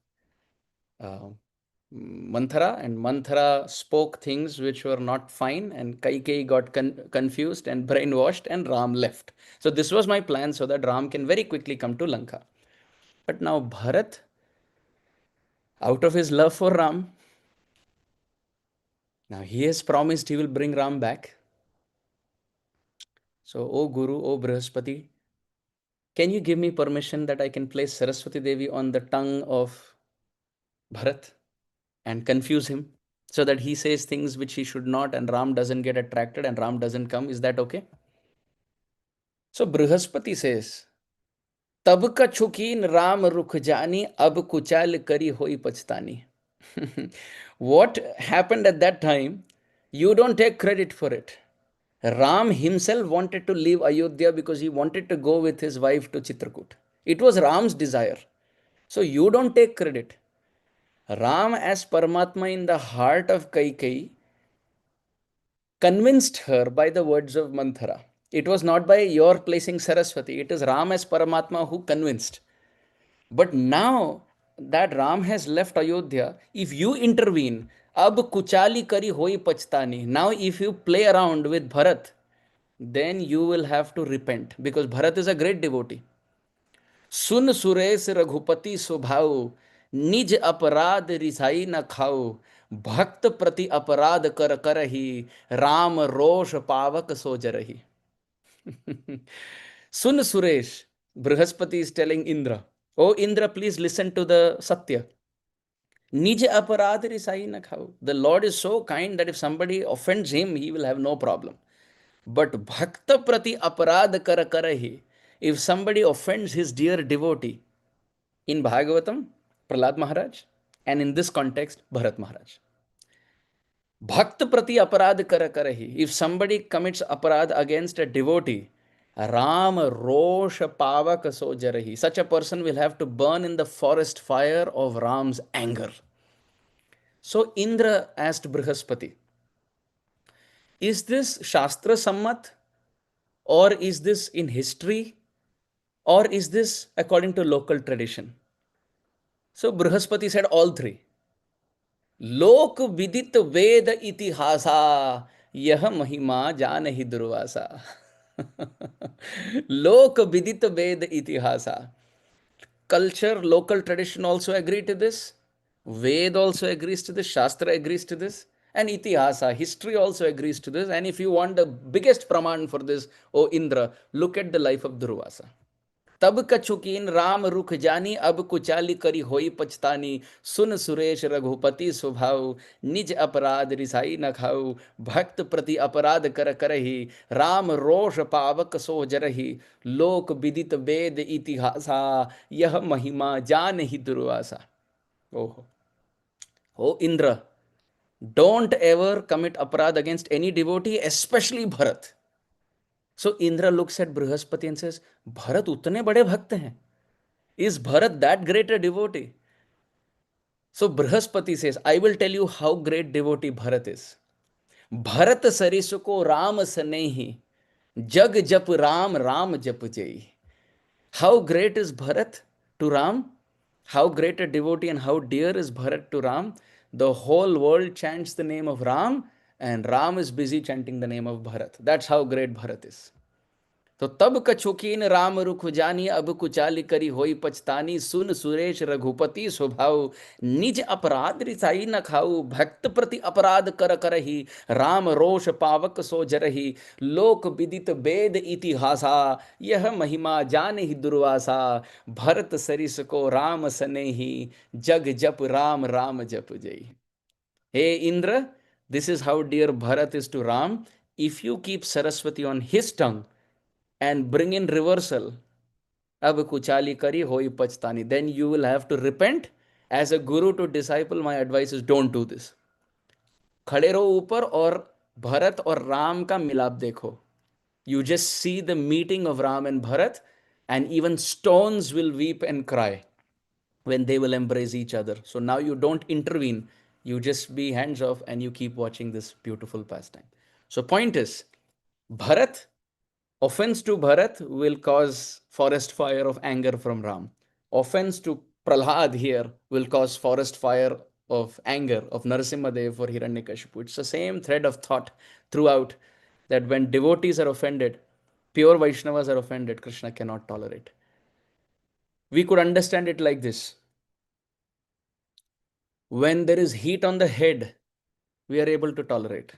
Manthara, and Manthara spoke things which were not fine, and Kaikeyi got confused and brainwashed, and Ram left. So this was my plan so that Ram can very quickly come to Lanka. But now Bharat, out of his love for Ram, now he has promised he will bring Ram back. So, O Guru, O Brihaspati, can you give me permission that I can place Saraswati Devi on the tongue of Bharat and confuse him so that he says things which he should not and Ram doesn't get attracted and Ram doesn't come? Is that okay? So, Brihaspati says, तब कछुकीन राम रुख जानी अब कुचाल करी होई पछतानी. What happened at that time, you don't take credit for it. Ram himself wanted to leave Ayodhya because he wanted to go with his wife to Chitrakoot. It was Ram's desire. So you don't take credit. Ram, as Paramatma in the heart of Kaikeyi, convinced her by the words of Manthara. It was not by your placing Saraswati, it is Ram as Paramatma who convinced. But now that Ram has left Ayodhya, if you intervene, ab kuchali kari hoi pachhtani. Now, if you play around with Bharat, then you will have to repent because Bharat is a great devotee. सुन सुरेश रघुपति स्वभाव निज अपराध रिसाई न खाओ भक्त प्रति अपराध कर करही राम रोष पावक सो Jarhi. Sun Suresh, Brihaspati is telling Indra, oh Indra, please listen to the Satya. Nij aparad risai na khao. The Lord is so kind that if somebody offends him, he will have no problem. But bhakta prati aparad kar karahi. If somebody offends his dear devotee, in Bhagavatam, Prahlad Maharaj, and in this context, Bharat Maharaj. Bhakt prati aparad kar karahi. If somebody commits aparad against a devotee, Ram Rosh Pavak Sojarahi. Such a person will have to burn in the forest fire of Ram's anger. So Indra asked Brihaspati, is this Shastra Sammat, or is this in history, or is this according to local tradition? So Brihaspati said all three. लोक विदित वेद इतिहासा यह महिमा जान ही दुर्वासा. लोक विदित वेद इतिहासा. Culture, local tradition also agree to this. Ved also agrees to this. Shastra agrees to this. And Itihasa, history also agrees to this. And if you want the biggest praman for this, O Indra, look at the life of Durvasa. तब कछुकीन राम रुख जानी अब कुचाली करी होई पछतानी सुन सुरेश रघुपति स्वभाव निज अपराध रिसाई न खाऊ भक्त प्रति अपराध कर करही राम रोष पावक सो जरही लोक विदित वेद इतिहासा यह महिमा जान ही Durvasa. Oh, oh Indra, don't ever commit aparad against any devotee, especially Bharat. So Indra looks at Brihaspati and says, Bharat utne bade bhakt hain. Is Bharat that great a devotee? So Brihaspati says, I will tell you how great devotee Bharat is. Bharat sarisuko Ram sanehi, jag jap Ram, Ram jap jai. How great is Bharat to Ram? How great a devotee and how dear is Bharat to Ram? The whole world chants the name of Ram and Ram is busy chanting the name of Bharat. That's how great Bharat is. तो तब कछुकीन राम रुख जानी अब कुचाली करी होई पछतानी सुन सुरेश रघुपति स्वभाव निज अपराध रिसाई न खाऊ भक्त प्रति अपराध कर करही राम रोष पावक सो जरही लोक विदित वेद इतिहासा यह महिमा जान ही दुर्वासा भरत सरिस को राम सने ही जग जप राम राम जप जई. Hey Indra, this is how dear Bharat is to Ram. If you keep Saraswati on his tongue and bring in reversal, ab kuchali kari hoi pachhtani, then you will have to repent. As a guru to disciple, my advice is don't do this. खड़े रहो ऊपर और भरत और राम का मिलाप देखो. You just see the meeting of Ram and Bharat, and even stones will weep and cry when they will embrace each other. So now you don't intervene, you just be hands off and you keep watching this beautiful pastime. So point is, Bharat, offense to Bharat will cause forest fire of anger from Ram. Offense to Prahlad here will cause forest fire of anger of Narasimhadev for Hiranyakashipu. It's the same thread of thought throughout, that when devotees are offended, pure Vaishnavas are offended, Krishna cannot tolerate. We could understand it like this. When there is heat on the head, we are able to tolerate.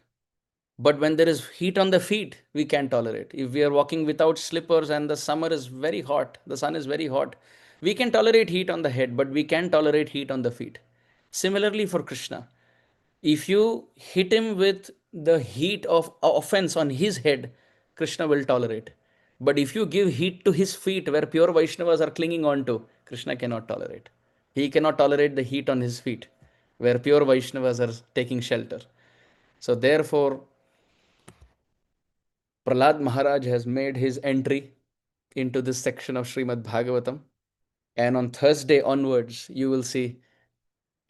But when there is heat on the feet, we can tolerate. If we are walking without slippers and the summer is very hot, the sun is very hot, we can tolerate heat on the head, but we can tolerate heat on the feet. Similarly for Krishna, if you hit him with the heat of offense on his head, Krishna will tolerate. But if you give heat to his feet where pure Vaishnavas are clinging on to, Krishna cannot tolerate. He cannot tolerate the heat on his feet where pure Vaishnavas are taking shelter. So therefore, Prahlad Maharaj has made his entry into this section of Srimad Bhagavatam. And on Thursday onwards, you will see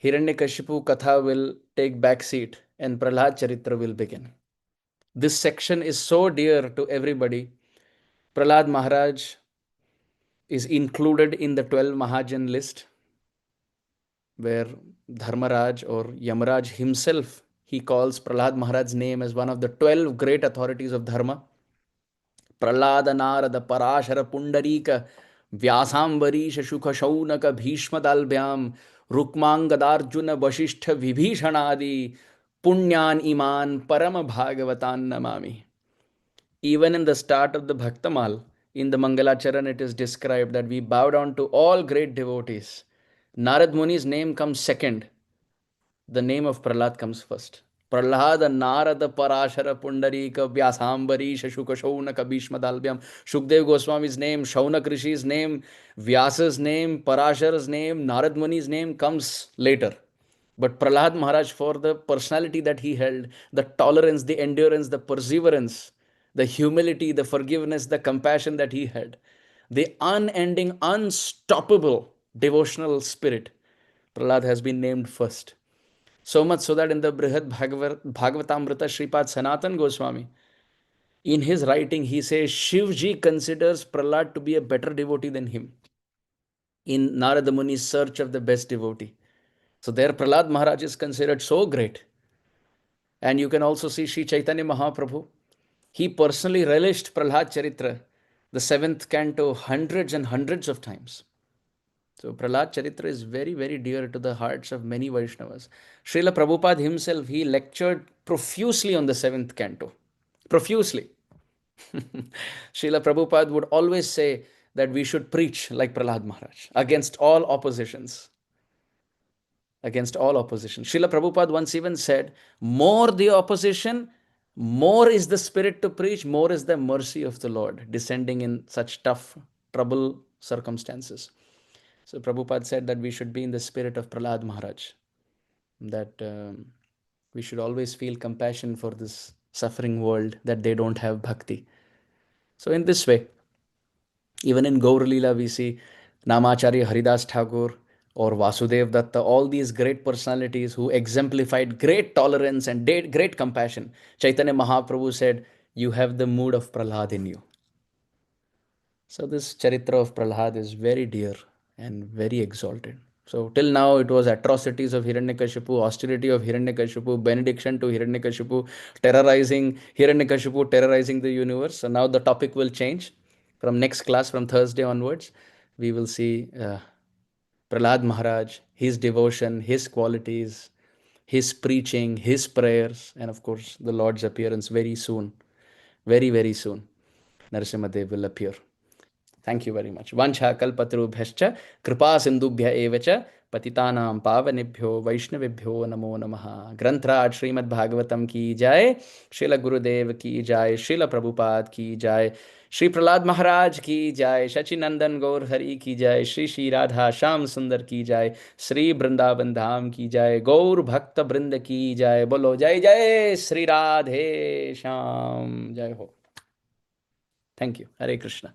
Hiranyakashipu Katha will take back seat and Prahlad Charitra will begin. This section is so dear to everybody. Prahlad Maharaj is included in the 12 Mahajan list, where Dharmaraj or Yamaraj himself, he calls Prahlad Maharaj's name as one of the 12 great authorities of Dharma. Prahlad Narad Parashar Pundarik व्यासांबरीश शुक शौनक भीष्मदाल्भ्याम रुक्मांगदार्जुन वशिष्ठ विभीषणादि पुण्यान इमान परम भागवतान Namami. Even in the start of the Bhaktamal, in the Mangalacharan, it is described that we bow down to all great devotees. Narad Muni's name comes second. The name of Prahlad comes first. Prahlada Narada Parashara Pundarika Vyasambari Shashuka Shaunaka Bhishmadalbyam. Shukdev Goswami's name, Shaunak Rishi's name, Vyasa's name, Parashara's name, Narad Muni's name comes later. But Prahlad Maharaj, for the personality that he held, the tolerance, the endurance, the perseverance, the humility, the forgiveness, the compassion that he had, the unending, unstoppable devotional spirit, Prahlad has been named first. So much so that in the Brihad Bhagavatamrita, Sripad Sanatan Goswami, in his writing, he says Shivji considers Prahlad to be a better devotee than him in Narada Muni's search of the best devotee. So there Prahlad Maharaj is considered so great. And you can also see Sri Chaitanya Mahaprabhu. He personally relished Prahlad Charitra, the 7th canto, hundreds and hundreds of times. So Prahlad Charitra is very, very dear to the hearts of many Vaishnavas. Srila Prabhupada himself, he lectured profusely on the 7th canto. Profusely. Srila Prabhupada would always say that we should preach like Prahlad Maharaj against all oppositions. Against all opposition. Srila Prabhupada once even said, more the opposition, more is the spirit to preach, more is the mercy of the Lord descending in such tough, trouble circumstances. So Prabhupada said that we should be in the spirit of Prahlad Maharaj, that we should always feel compassion for this suffering world, that they don't have bhakti. So in this way, even in Gaur Leela, we see Namacharya Haridas Thakur or Vasudev Datta, all these great personalities who exemplified great tolerance and great compassion. Chaitanya Mahaprabhu said, you have the mood of Prahlad in you. So this Charitra of Prahlad is very dear and very exalted. So till now it was atrocities of Hiranyakashipu, austerity of Hiranyakashipu, benediction to Hiranyakashipu, terrorizing Hiranyakashipu, terrorizing the universe. So now the topic will change. From next class, from Thursday onwards, we will see Prahlad Maharaj, his devotion, his qualities, his preaching, his prayers, and of course the Lord's appearance very soon. Very, very soon. Narasimhadev will appear. Thank you very much. Vancha kalpatarubhyascha kripa sindubhya evacha patitanam pavanebhyo vaishnavebhyo namo namaha. Grantraj Srimad Bhagavatam ki jai, Srila Gurudev ki jai, Srila Prabhupada ki jai, Shri Prahlad Maharaj ki jai, Shachinandan Gaur Hari ki jai, Shri Shri Radha Sham Sundar ki jai, Shri Vrindavan Dham ki jai, Gaur Bhakta Brinda ki jai. Bolo jai jai Shri Radhe Sham. Jai ho. Thank you. Hare Krishna.